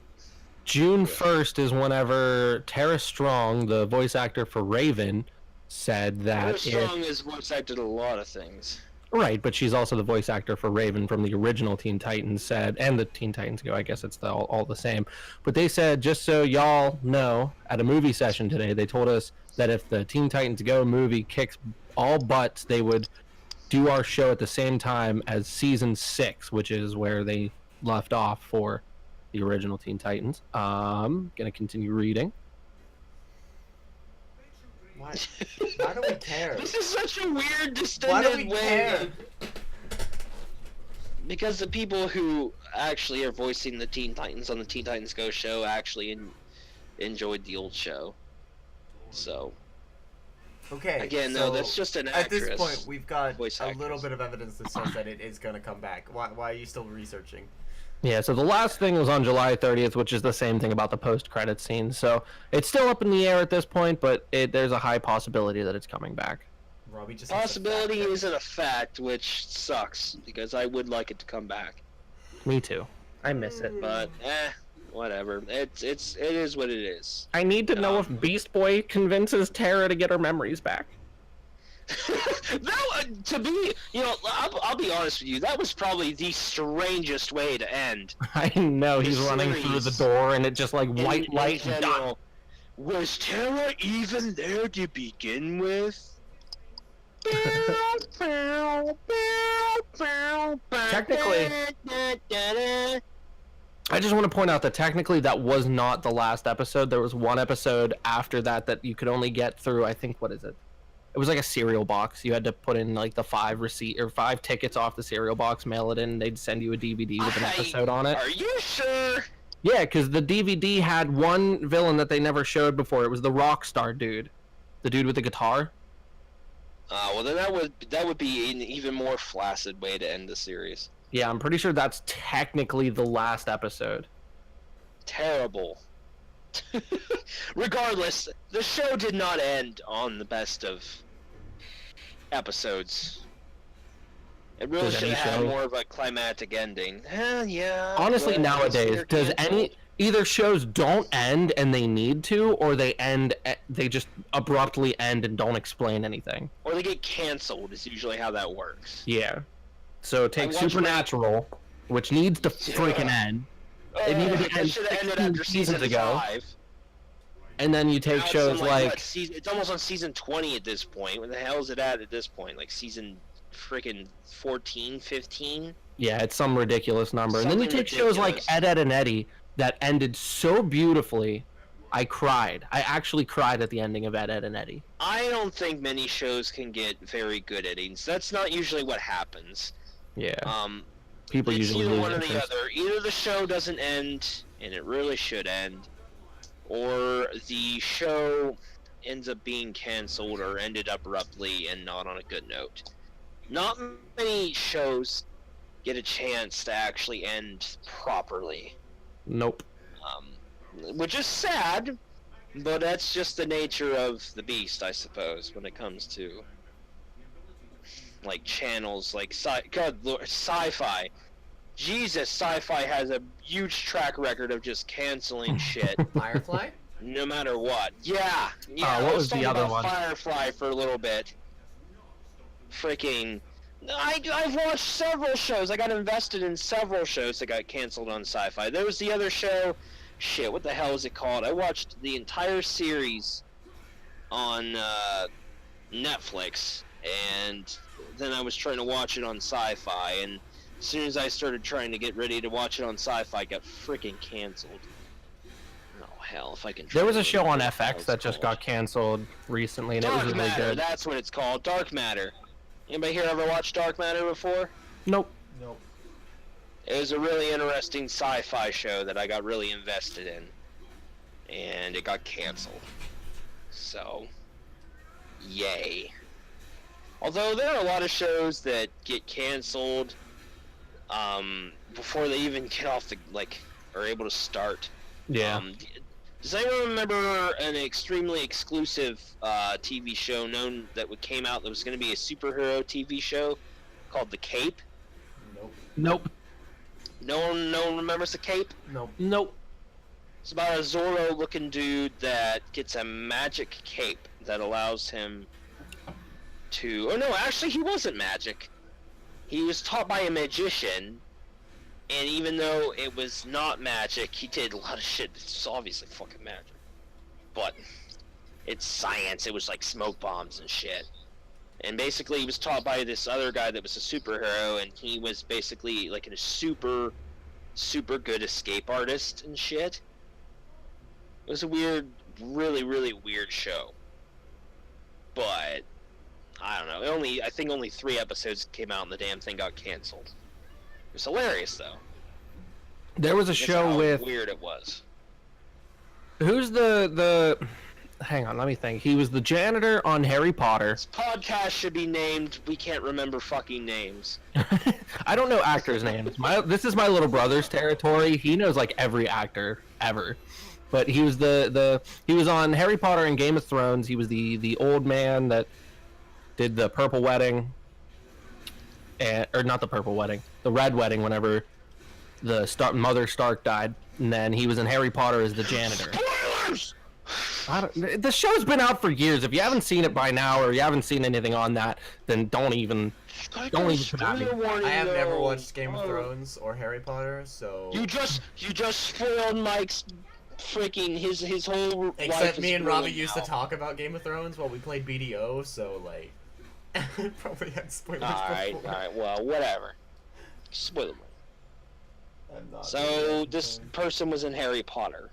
June 1st is whenever Tara Strong, the voice actor for Raven, said that Strong is voice acted a lot of things. Right, but she's also the voice actor for Raven from the original Teen Titans, said, and the Teen Titans Go, I guess it's all the same. But they said, just so y'all know, at a movie session today, they told us that if the Teen Titans Go movie kicks all butts, they would do our show at the same time as Season 6, which is where they left off for the original Teen Titans. Gonna continue reading. Why do we care? This is such a weird, Why do distended we way. care? Because the people who actually are voicing the Teen Titans on the Teen Titans Go show actually enjoyed the old show. So, Okay. Again, so no, that's just an at actress. this point, we've got Voice a little actress. bit of evidence that says that it is going to come back. Why are you still researching? Yeah, so the last thing was on July 30th, which is the same thing about the post-credit scene. So it's still up in the air at this point, but there's a high possibility that it's coming back. Robbie just Possibility isn't a fact, which sucks because I would like it to come back. Me too. I miss it. But whatever. It is what it is. I need to know if Beast Boy convinces Tara to get her memories back. To be, I'll be honest with you. That was probably the strangest way to end. I know, he's The running through the series. door and it just like white light and done. general. Was Tara even there to begin with? Technically, I just want to point out that technically that was not the last episode. There was one episode after that that you could only get through, I think, what is it? It was like a cereal box. You had to put in like the 5 tickets off the cereal box, mail it in, they'd send you a DVD with an episode on it. Are you sure? Yeah, because the DVD had one villain that they never showed before. It was the Rockstar dude. The dude with the guitar. Well then that would be an even more flaccid way to end the series. Yeah, I'm pretty sure that's technically the last episode. Terrible. Regardless, the show did not end on the best of episodes. It really Does should any have had show- more of a climactic ending. Yeah. Honestly, well, nowadays, they're does canceled. either shows don't end and they need to, or they just abruptly end and don't explain anything? Or they get canceled is usually how that works. Yeah. So take watched Supernatural, which needs to freaking end, It needed to That end should have ended 16 after season seasons ago. 5. and then you take Now it's shows on, like what, it's almost on season 20 at this point. Where the hell is it at this point? Like season freaking 14, 15? yeah, it's some ridiculous number. And then you Something take shows like ridiculous. Ed, and Eddie that ended so beautifully. I cried. I actually cried at the ending of Ed, and Eddie. I don't think many shows can get very good endings. That's not usually what happens. Yeah. Um, People it's usually either lose one or the interest. other. Either the show doesn't end, and it really should end, or the show ends up being canceled or ended abruptly and not on a good note. Not many shows get a chance to actually end properly, Nope. which is sad, but that's just the nature of the beast, I suppose, when it comes to like channels like sci-fi. Jesus, sci-fi has a huge track record of just canceling shit, Firefly? no matter what. Yeah. What let's was the talk other about one? Firefly for a little bit. Freaking. I've watched several shows. I got invested in several shows that got canceled on sci-fi. There was the other show. Shit, what the hell is it called? I watched the entire series on Netflix, and then I was trying to watch it on Sci-Fi, and as soon as I started trying to get ready to watch it on Sci-Fi, it got freaking canceled. Oh hell, if I can. There was a try to show on remember what the hell FX it's that just called. got canceled recently, and it Dark was really Matter. good. That's what it's called. Dark Matter. Anybody here ever watched Dark Matter before? Nope. Nope. It was a really interesting sci-fi show that I got really invested in, and it got canceled. So, yay. Although there are a lot of shows that get canceled before they even get off the are able to start. Yeah. Does anyone remember an extremely exclusive TV show that came out that was going to be a superhero TV show called The Cape? Nope. Nope. No one remembers The Cape? Nope. Nope. It's about a Zorro-looking dude that gets a magic cape that allows him to... Oh no, actually he wasn't magic. He was taught by a magician, and even though it was not magic, he did a lot of shit that's obviously fucking magic. But it's science, it was like smoke bombs and shit. And basically he was taught by this other guy that was a superhero, and he was basically like a super good escape artist and shit. It was a weird, really, really weird show. But I don't know. I think only 3 episodes came out and the damn thing got canceled. It was hilarious though. There was a That's show how with weird it was. who's the hang on, let me think. He was the janitor on Harry Potter. This podcast should be named We Can't Remember Fucking Names. I don't know actors' names. This is my little brother's territory. He knows like every actor ever. But he was he was on Harry Potter and Game of Thrones. He was the old man that did the purple wedding. Or not the purple wedding, the red wedding whenever the Mother Stark died. And then he was in Harry Potter as the janitor. Spoilers! The show's been out for years. If you haven't seen it by now, or you haven't seen anything on that, then don't even come at me. I have never watched Game of Thrones or Harry Potter, so... You just spoiled Mike's freaking his whole Except life me and is Robbie ruined used now. to talk about Game of Thrones while we played BDO, so like... probably had spoilers Alright, well, whatever. Spoiler. So, this person was in Harry Potter.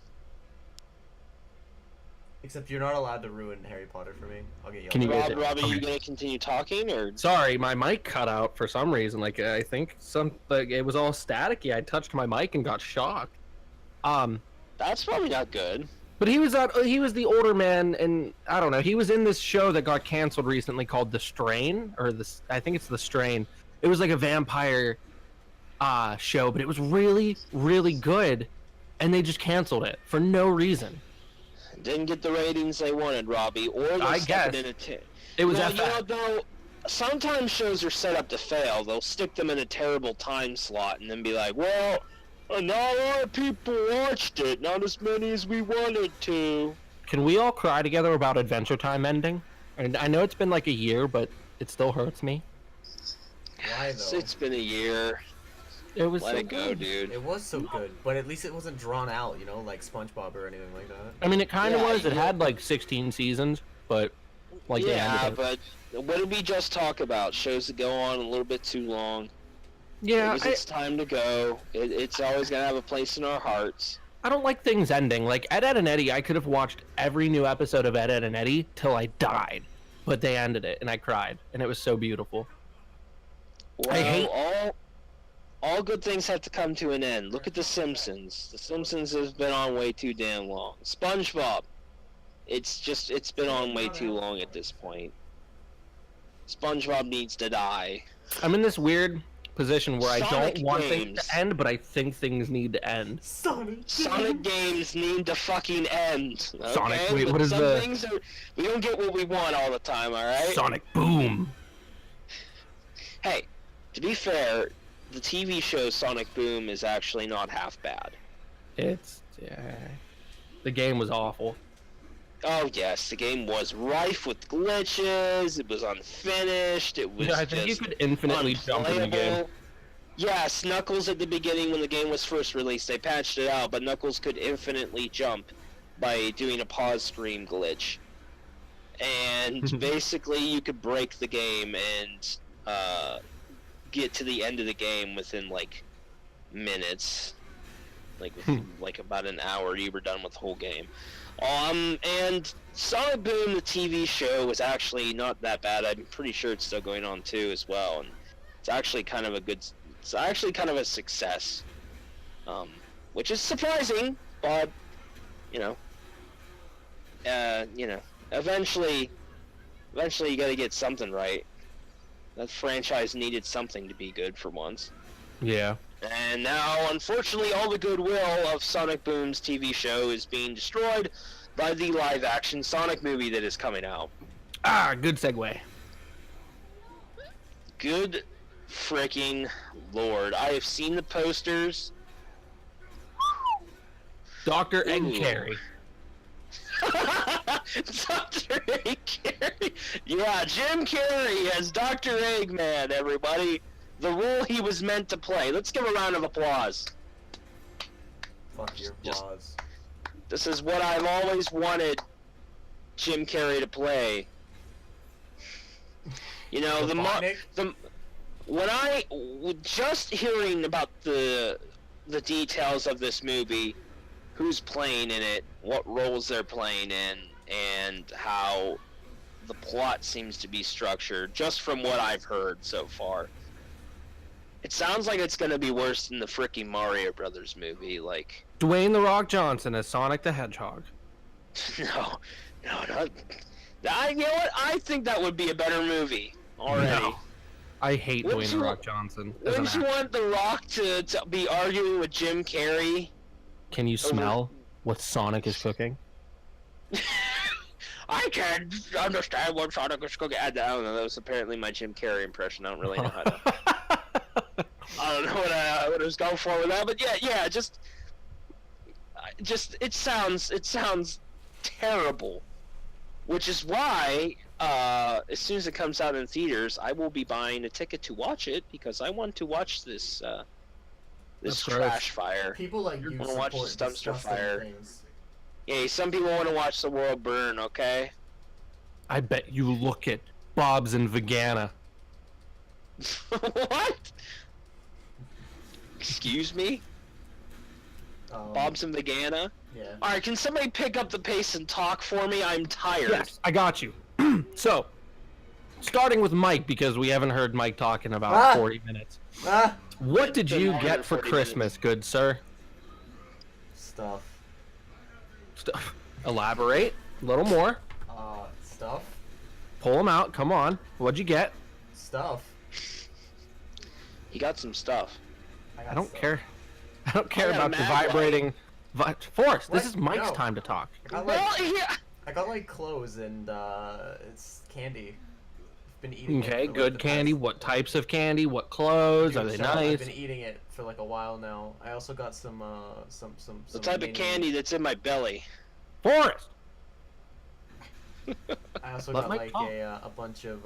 Except you're not allowed to ruin Harry Potter for me. I'll get you. Can you guys- Rob, are you gonna continue talking, or? Sorry, my mic cut out for some reason. Like I think it was all staticky. I touched my mic and got shocked. That's probably not good. But he was the older man, and I don't know. He was in this show that got canceled recently called The Strain, or I think it's The Strain. It was like a vampire show, but it was really, really good, and they just canceled it for no reason. Didn't get the ratings they wanted, Robbie, or they I stuck guess. it in a tin. It was Well, FX. you know, though, sometimes shows are set up to fail. They'll stick them in a terrible time slot and then be like, well, not a lot of people watched it, not as many as we wanted to. Can we all cry together about Adventure Time ending? And I know it's been like a year, but it still hurts me. Why though? It's been a year. It was Let so it go, good. dude. It was so good, but at least it wasn't drawn out, you know, like SpongeBob or anything like that. I mean, it kind of Yeah, was. It yeah. had like 16 seasons, but like they Yeah, ended it. but what did we just talk about? Shows that go on a little bit too long. Yeah, It was its time to go. It's always gonna have a place in our hearts. I don't like things ending. Like Ed, Edd and Eddie, I could have watched every new episode of Ed, Edd and Eddie till I died, but they ended it, and I cried, and it was so beautiful. Well, I hate- all good things have to come to an end. Look at The Simpsons. The Simpsons has been on way too damn long. SpongeBob. It's been on way too long at this point. SpongeBob needs to die. I'm in this weird position where I Sonic don't want things games. to end, but I think things need to end. Sonic games need to fucking end. Okay? Sonic, wait, But what is some the- things we don't get what we want all the time, alright? Sonic Boom. Hey, to be fair, the TV show Sonic Boom is actually not half bad. The game was awful. Oh yes, the game was rife with glitches. It was unfinished. It was I think you just could infinitely jump in the game. unplayable. Yes, Knuckles at the beginning when the game was first released, they patched it out, but Knuckles could infinitely jump by doing a pause screen glitch. And basically you could break the game and get to the end of the game within like minutes. Like about an hour you were done with the whole game. And Sonic Boom, the TV show, was actually not that bad. I'm pretty sure it's still going on too as well, and it's actually kind of a success, which is surprising, but eventually you got to get something right. That franchise needed something to be good for once. Yeah. And now, unfortunately, all the goodwill of Sonic Boom's TV show is being destroyed by the live-action Sonic movie that is coming out. Ah, good segue. Good freaking lord. I have seen the posters. Dr. Egg Ooh. Carey. Dr. Eggman. Yeah, Jim Carrey as Dr. Eggman, everybody. The role he was meant to play. Let's give a round of applause. Fuck your Just- applause. This is what I've always wanted Jim Carrey to play. You know, when I just hearing about the details of this movie, who's playing in it, what roles they're playing in, and how the plot seems to be structured, just from what I've heard so far. It sounds like it's gonna be worse than the freaking Mario Brothers movie, like... Dwayne The Rock Johnson as Sonic the Hedgehog. No, no. You know what? I think that would be a better movie already. No. I hate Wouldn't Dwayne you- The Rock Johnson. as an Wouldn't you actor. want The Rock to be arguing with Jim Carrey? Can you smell what Sonic is cooking? I can't understand what Sonic is cooking. I don't know. That was apparently my Jim Carrey impression. I don't really know how to. I don't know what I was going for with that, but yeah. Just it sounds terrible, which is why as soon as it comes out in theaters, I will be buying a ticket to watch it because I want to watch this That's trash fire. People like you wanna watch support this dumpster disgusting fire. things. Yeah, some people want to watch the world burn. Okay. I bet you look at Bob's and Vegana. What? Excuse me? Bob's and Vegana? Yeah. Alright, can somebody pick up the pace and talk for me? I'm tired. Yes, I got you. So, starting with Mike, because we haven't heard Mike talk in about Ah! 40 minutes. Ah. What did been you longer get than for 40 Christmas, good sir? Stuff. Elaborate a little more. Stuff. Pull them out. Come on. What'd you get? Stuff. He got some stuff. I don't care. I don't care I got about the mad vibrating. Forrest, this What? is Mike's No. time to talk. I got Well, like yeah. I got like clothes and it's candy. I've been eating it Okay, for, like, good the candy. past- What types of candy? What clothes? Are they So, I've nice? been eating it for like a while now. I also got some The type of mini- candy that's in my belly. Forrest! I also Let got Mike like talk. a bunch of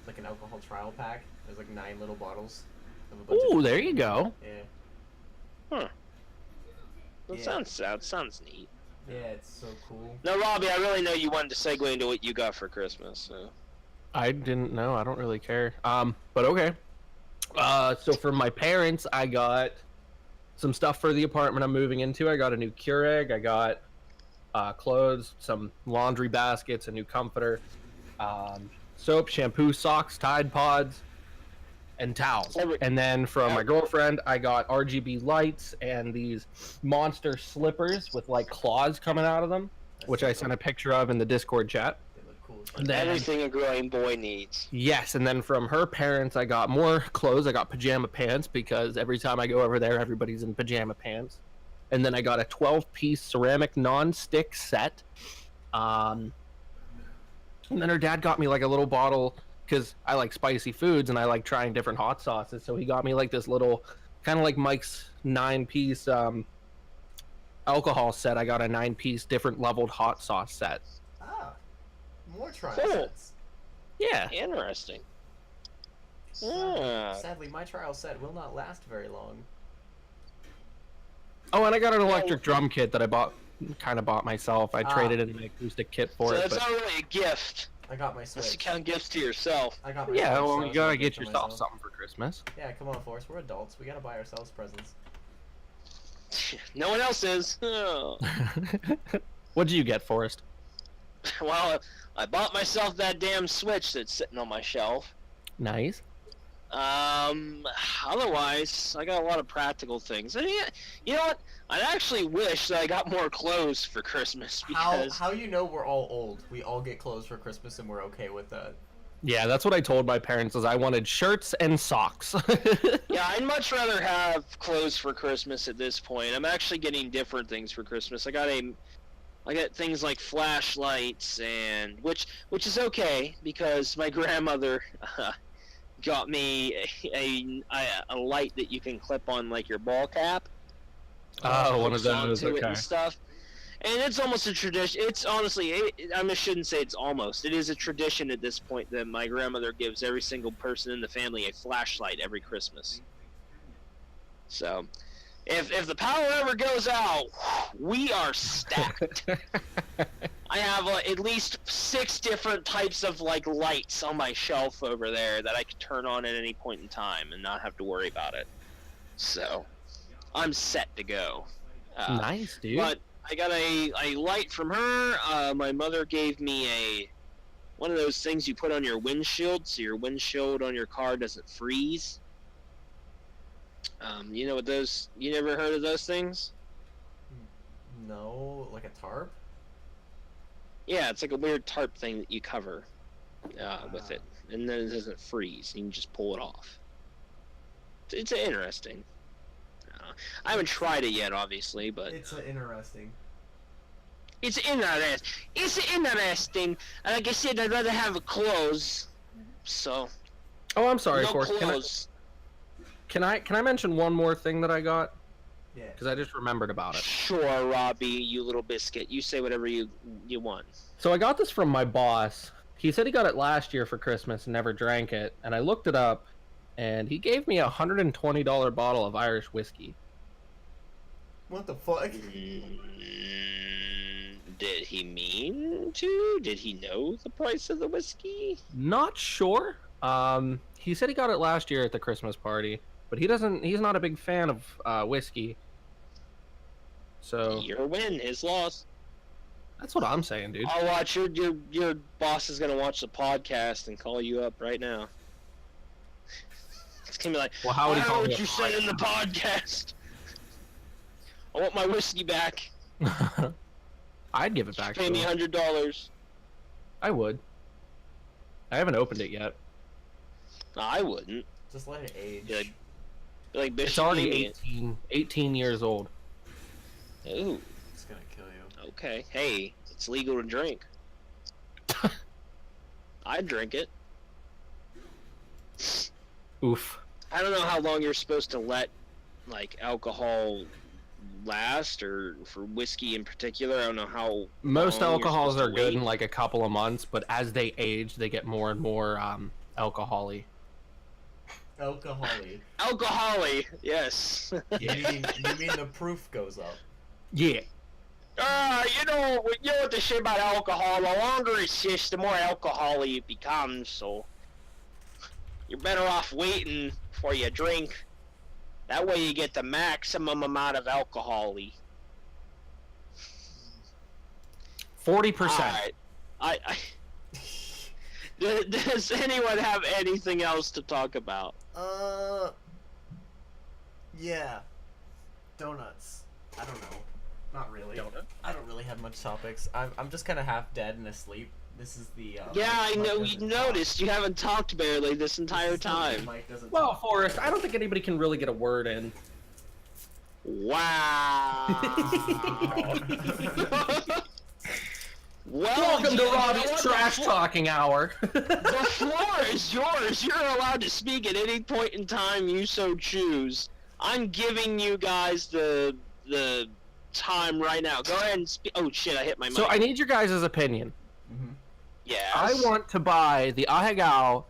like an alcohol trial pack. There's like 9 little bottles. Of a bunch Ooh, of there you go. Yeah. Huh. That Yeah. sounds neat. Yeah, it's so cool. Now, Robbie, I really know you wanted to segue into what you got for Christmas. So. I didn't know. I don't really care. But okay. So for my parents, I got some stuff for the apartment I'm moving into. I got a new Keurig. I got clothes, some laundry baskets, a new comforter, soap, shampoo, socks, Tide Pods, and towels. And then from my girlfriend, I got RGB lights and these monster slippers with like claws coming out of them, which I sent a picture of in the Discord chat. They look cool. And then, Everything a growing boy needs. yes, and then from her parents, I got more clothes. I got pajama pants because every time I go over there, everybody's in pajama pants. And then I got a 12-piece ceramic non-stick set. And then her dad got me like a little bottle because I like spicy foods and I like trying different hot sauces. So he got me like this little, kind of like Mike's 9-piece alcohol set. I got a 9-piece different leveled hot sauce set. Ah, more trial Cool. sets. Yeah. Interesting. Sadly, Yeah. sadly, my trial set will not last very long. Oh, and I got an electric drum kit that I bought myself. I traded in my acoustic kit for So it. it's But not really a gift. I got my Unless Switch. you count gifts to yourself. I got my yeah, Switch, so well, I you was gotta gonna get gift to yourself myself. something for Christmas. Yeah, come on, Forrest. We're adults. We gotta buy ourselves presents. No one else is. Oh. What'd you get, Forrest? Well, I bought myself that damn Switch that's sitting on my shelf. Nice. Otherwise, I got a lot of practical things. And yeah, you know what? I actually wish that I got more clothes for Christmas because How you know we're all old? We all get clothes for Christmas and we're okay with that. Yeah, that's what I told my parents. Is I wanted shirts and socks. yeah, I'd much rather have clothes for Christmas at this point. I'm actually getting different things for Christmas. I got things like flashlights and which is okay because my grandmother got me a light that you can clip on like your ball cap. Oh, one of Hooks onto those. it Okay. and stuff. And it's almost a tradition. It's honestly, I shouldn't say it's almost. It is a tradition at this point that my grandmother gives every single person in the family a flashlight every Christmas. So, if the power ever goes out, we are stacked. I have at least 6 different types of like lights on my shelf over there that I can turn on at any point in time and not have to worry about it. So, I'm set to go. Nice, dude. But I got a light from her. My mother gave me one of those things you put on your windshield so your windshield on your car doesn't freeze. You know what those? You never heard of those things? No, like a tarp? Yeah, it's like a weird tarp thing that you cover with it, and then it doesn't freeze. You can just pull it off. It's interesting. I haven't tried it yet, obviously, but It's interesting. it's interesting. It's interesting. And like I said, I'd rather have it closed. So. Oh, I'm sorry, no Forrest. clothes. Can I mention one more thing that I got? Yeah. Because I just remembered about it. Sure, Robbie, you little biscuit. You say whatever you want. So I got this from my boss. He said he got it last year for Christmas and never drank it. And I looked it up, and he gave me a $120 bottle of Irish whiskey. What the fuck? Did he mean to? Did he know the price of the whiskey? Not sure. He said he got it last year at the Christmas party, but he's not a big fan of whiskey. So Your win, his loss. that's what I'm saying, dude. I'll watch your boss is gonna watch the podcast and call you up right now. It's gonna be like, Well, how would he I know call me what up you said in the podcast. I want my whiskey back. I'd give it back to Pay me him. $100. I would. I haven't opened it yet. No, I wouldn't. Just let it age. Like It's already 18 years old. Ooh, It's gonna kill you. okay. Hey, it's legal to drink. I'd drink it. Oof. I don't know how long you're supposed to let, like, alcohol last, or for whiskey in particular. I don't know how. Most long you're alcohols supposed are to good wait. in like a couple of months, but as they age, they get more and more alcohol-y. Alcohol-y. Alcohol-y, yes. You mean the proof goes up? Yeah. You know what the shit about alcohol, the longer it sits, the more alcohol-y it becomes, so you're better off waiting before you drink. That way you get the maximum amount of alcohol-y. 40%. I does anyone have anything else to talk about? Yeah. Donuts. I don't know. Not really. Donut? I don't really have much topics. I'm just kind of half dead and asleep. This is the. Yeah, I Mike know. doesn't You talk. noticed you haven't talked barely this entire This is the time. Mike doesn't Well, talk. Forrest, I don't think anybody can really get a word in. Wow. Well, Welcome to you know Robbie's what? Trash Talking Hour. The floor is yours. You're allowed to speak at any point in time you so choose. I'm giving you guys the time right now. Go ahead and speak. Oh shit! I hit my mic. So I need your guys' opinion. Yes. I want to buy the Ahegao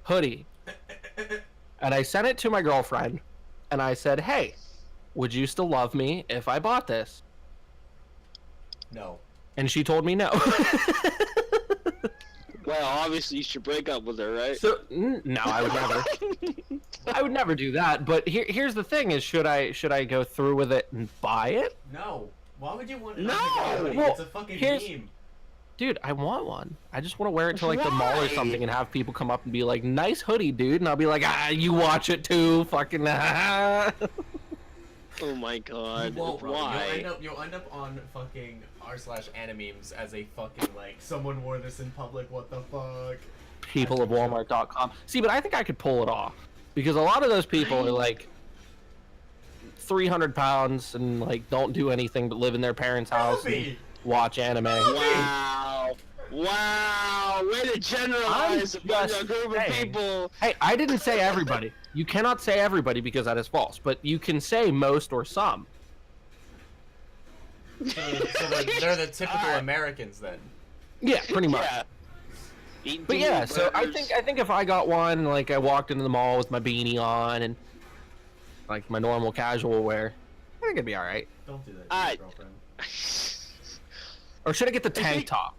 hoodie. And I sent it to my girlfriend. And I said, hey, would you still love me if I bought this? No. And she told me no. Well, obviously you should break up with her, right? So, no, I would never. I would never do that. But here's the thing is, should I go through with it and buy it? No. Why would you want No! Well, It's a fucking here's- meme. Dude, I want one. I just want to wear it to like the mall or Why? something and have people come up and be like, nice hoodie, dude. And I'll be like, you watch it too. Fucking Oh my god. You won't, bro. Why? You'll end up on fucking r/animemes as a fucking like someone wore this in public. What the fuck? people of Walmart.com. See, but I think I could pull it off because a lot of those people are like 300 pounds and like don't do anything but live in their parents' house and Robbie! watch anime. Wow. Wow. Way to generalize I'm among just a group of saying. people. Hey, I didn't say everybody. You cannot say everybody because that is false, but you can say most or some. So they're the typical Americans then. Yeah, pretty much. Yeah. Eating But too yeah, many so I burgers. think if I got one, like I walked into the mall with my beanie on and like my normal casual wear, I think it'd be all right. Don't do that to I- your girlfriend. Or should I get the tank think- top?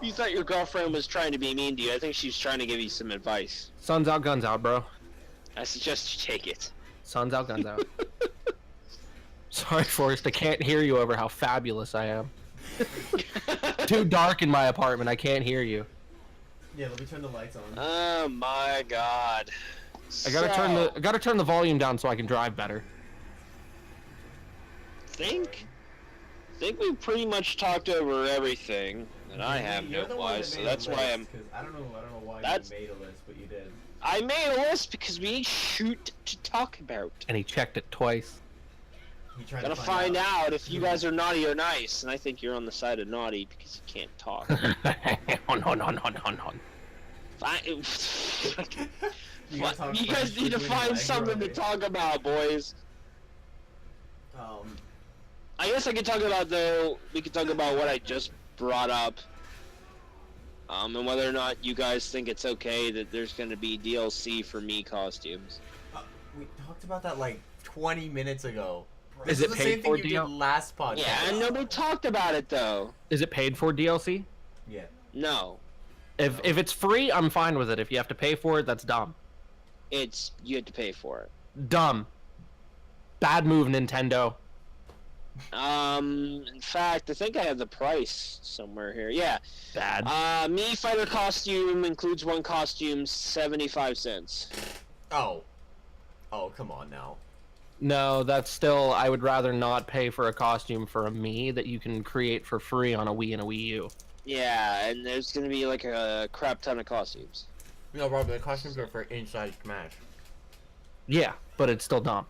You thought your girlfriend was trying to be mean to you. I think she's trying to give you some advice. Sun's out, guns out, bro. I suggest you take it. Sun's out, guns out. Sorry, Forrest, I can't hear you over how fabulous I am. Too dark in my apartment, I can't hear you. Yeah, let me turn the lights on. Oh my god. I gotta turn the volume down so I can drive better. Think? think we pretty much talked over everything that I have note-wise, so that's why I'm... I don't know why That's- you made a list, but you did. I made a list because we need shoot to talk about. And he checked it twice. He tried Gotta to find out if you guys are naughty or nice, and I think you're on the side of naughty because you can't talk. no. You gotta talk You guys French need to between find leg something to rolling. talk about, boys. I guess I could talk about, though, we could talk about what I just brought up. And whether or not you guys think it's okay that there's going to be DLC for me costumes. We talked about that like 20 minutes ago. Is This it the paid same for thing you did last podcast. Yeah, and nobody talked about it, though. Is it paid for DLC? Yeah. No. If it's free, I'm fine with it. If you have to pay for it, that's dumb. You have to pay for it. Dumb. Bad move, Nintendo. In fact, I think I have the price somewhere here. Yeah. Bad. Me fighter costume includes one costume, 75 cents. Oh, come on now. No, that's still... I would rather not pay for a costume for a Mii that you can create for free on a Wii and a Wii U. Yeah, and there's gonna be like a crap ton of costumes. No, Rob, the costumes are for inside Smash. Yeah, but it's still dumb.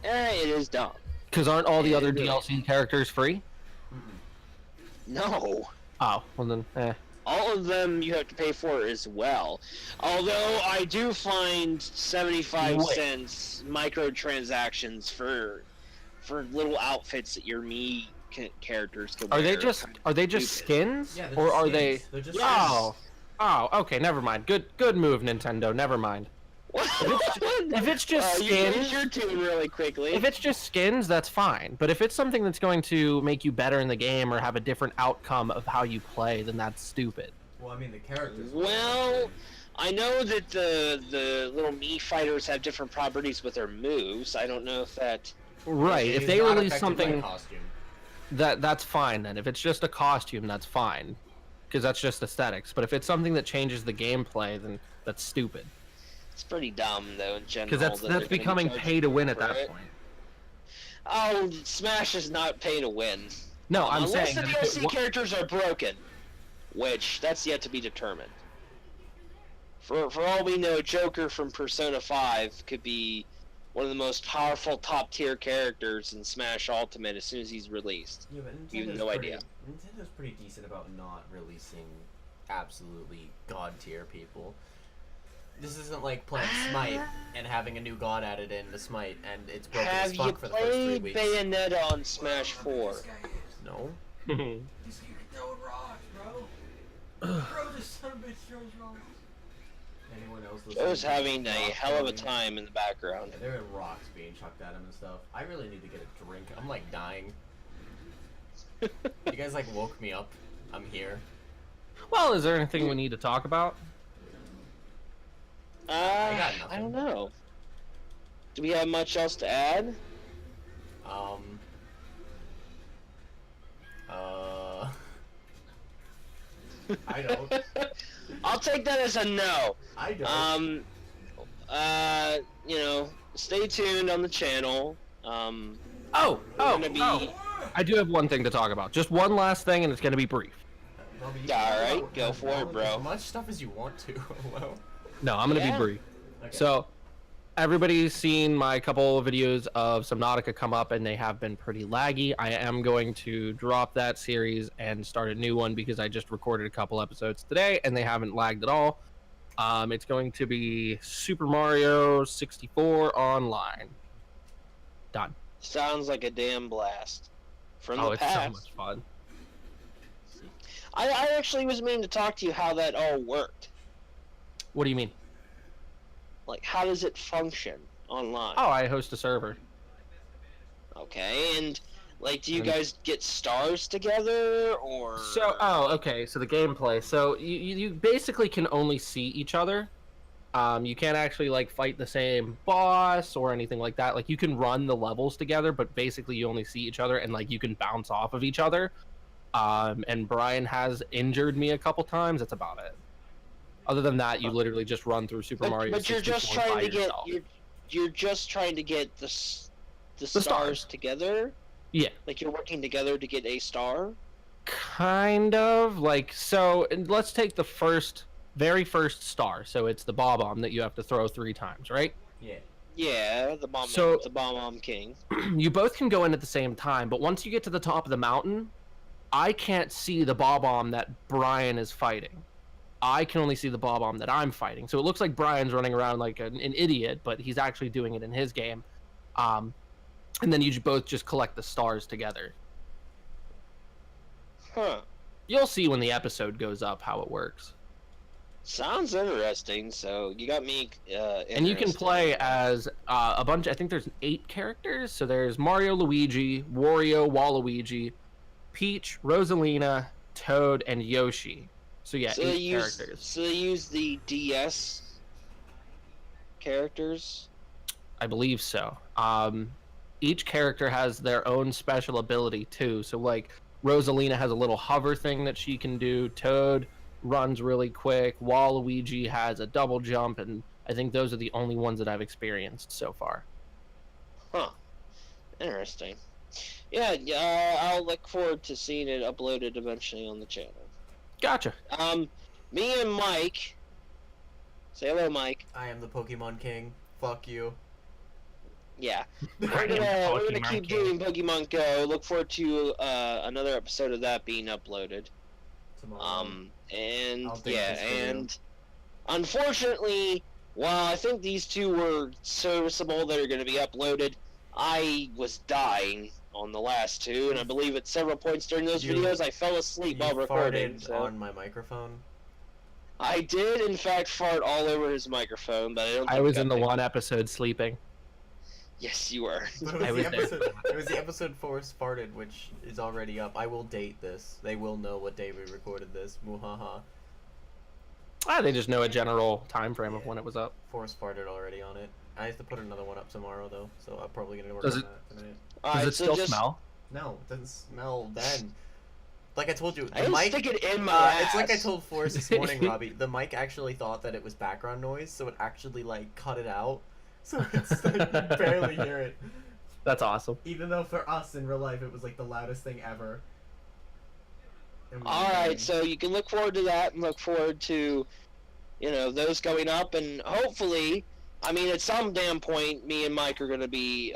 It is dumb. Because aren't all the other really DLC characters free? No. Oh, well then, All of them you have to pay for as well. Although I do find 75 Wait. cents microtransactions for little outfits that your Mii characters can Are wear. they just Stupid. skins? Yeah, or are they... They're just Oh. Oh, okay, never mind. Good move, Nintendo, never mind. If it's just you skins... changed your tune really quickly. If it's just skins, that's fine. But if it's something that's going to make you better in the game or have a different outcome of how you play, then that's stupid. Well, I mean, the characters. Well, I know that the little Mii fighters have different properties with their moves. I don't know if that... Right, It if is they not release affected by something... costume. That's fine then. If it's just a costume, that's fine. Because that's just aesthetics. But if it's something that changes the gameplay, then that's stupid. It's pretty dumb, though, in general. Because that's becoming pay to win at that point. Oh, Smash is not pay to win. No, I'm unless saying the that if DLC characters are broken, which that's yet to be determined. For all we know, Joker from Persona 5 could be one of the most powerful top tier characters in Smash Ultimate as soon as he's released. Yeah, but You have Nintendo's no pretty, idea. Nintendo's pretty decent about not releasing absolutely god tier people. This isn't like playing Smite and having a new god added in to Smite and it's broken Have as you fuck for the first 3 played weeks. Bayonetta on Smash 4? No. He's throwing rocks, bro. Bro, this son of a bitch throws rocks. Anyone else Joe's having a Rock hell of a throwing? time in the background. Yeah, there are rocks being chucked at him and stuff. I really need to get a drink. I'm like dying. You guys like woke me up. I'm here. Well, is there anything we need to talk about? got I nothing. don't know. Do we have much else to add? I don't. I'll take that as a no. I don't. You know, stay tuned on the channel. Oh, gonna be- I do have one thing to talk about. Just one last thing, and it's going to be brief. Robbie, you All can right, talk about go for it, bro. As much stuff as you want to. Hello. No, I'm going to Yeah. be brief. Okay. So, everybody's seen my couple of videos of Subnautica come up, and they have been pretty laggy. I am going to drop that series and start a new one because I just recorded a couple episodes today, and they haven't lagged at all. It's going to be Super Mario 64 Online. Done. Sounds like a damn blast. From Oh, the it's so past. much fun. I actually was meaning to talk to you how that all worked. What do you mean? Like, how does it function online? Oh, I host a server. Okay, and like, do you And- guys get stars together, or? So, okay. So the gameplay. So you basically can only see each other. You can't actually like fight the same boss or anything like that. Like you can run the levels together, but basically you only see each other and like you can bounce off of each other. And Brian has injured me a couple times. That's about it. Other than that, you literally just run through Super Mario. But you're just 64 trying by to get yourself. you're just trying to get the stars together. Yeah. Like you're working together to get a star? Kind of like so. Let's take the very first star. So it's the bomb that you have to throw 3 times, right? Yeah. Yeah, So the bomb king. you both can go in at the same time, but once you get to the top of the mountain, I can't see the bomb that Brian is fighting. I can only see the bomb that I'm fighting. So it looks like Brian's running around like an idiot, but he's actually doing it in his game. Um, and then you both just collect the stars together. Huh. You'll see when the episode goes up how it works. Sounds interesting. So you got me. And you can interested. play as a bunch. I think there's 8 characters. So there's Mario, Luigi, Wario, Waluigi, Peach, Rosalina, Toad, and Yoshi. So yeah, 8 characters. So they use the DS characters. I believe so. Each character has their own special ability too. So like Rosalina has a little hover thing that she can do. Toad runs really quick. Waluigi has a double jump, and I think those are the only ones that I've experienced so far. Huh. Interesting. Yeah, I'll look forward to seeing it uploaded eventually on the channel. Gotcha. Me and Mike. Say hello, Mike. I am the Pokemon King. Fuck you. Yeah. I We're am gonna Pokemon keep King. doing Pokemon Go. Look forward to another episode of that being uploaded. Tomorrow. And I'll take yeah, this video. and unfortunately, while I think these 2 were serviceable that are going to be uploaded, I was dying on the last 2, and I believe at several points during those You- videos I fell asleep You while recording. farted So. on my microphone. I did, in fact, fart all over his microphone, but I don't. I think was it in got the picked one up. episode sleeping. Yes, you were. But I was there. it was the episode Force farted, which is already up. I will date this. They will know what day we recorded this. Muhaha. They just know a general time frame of when it was up. Force farted already on it. I have to put another one up tomorrow though, so I'm probably gonna work Does on it- that tonight. Does Alright, it so still just, smell? No, it doesn't smell then. Like I told you, I the didn't mic. stick it in my ass. It's like I told Forrest this morning, Robbie. The mic actually thought that it was background noise, so it actually like cut it out, so it's like, you barely hear it. That's awesome. Even though for us in real life it was like the loudest thing ever. And we were Alright, dying. so you can look forward to that and look forward to, those going up, and hopefully, I mean, at some damn point, me and Mike are going to be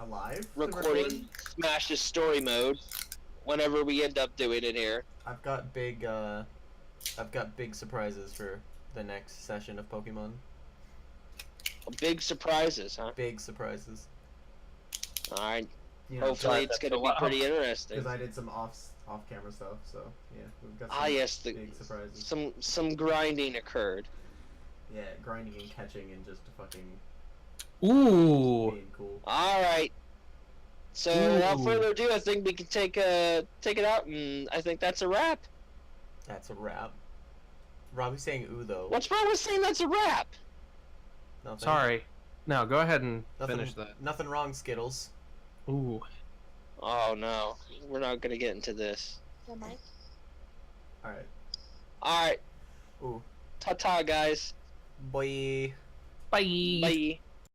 alive to recording Smash's story mode whenever we end up doing it here. I've got big surprises for the next session of Pokemon. Big surprises, huh? Big surprises. Alright, You know, hopefully sorry, it's that's going to a be lot. pretty interesting. because I did some off-camera stuff, so yeah, we've got some Ah, yes, big surprises. some grinding occurred. Yeah, grinding and catching and just fucking Ooh. being cool. Alright. So, without Ooh. further ado, I think we can take it out, and I think that's a wrap. That's a wrap. Robbie's saying ooh though. What's wrong with saying that's a wrap? Nothing. Sorry. No, go ahead and Nothing, finish that. Nothing wrong, Skittles. Ooh. Oh no, we're not gonna get into this. All right. Alright, Ooh. ta-ta guys. Boy. Bye. Bye.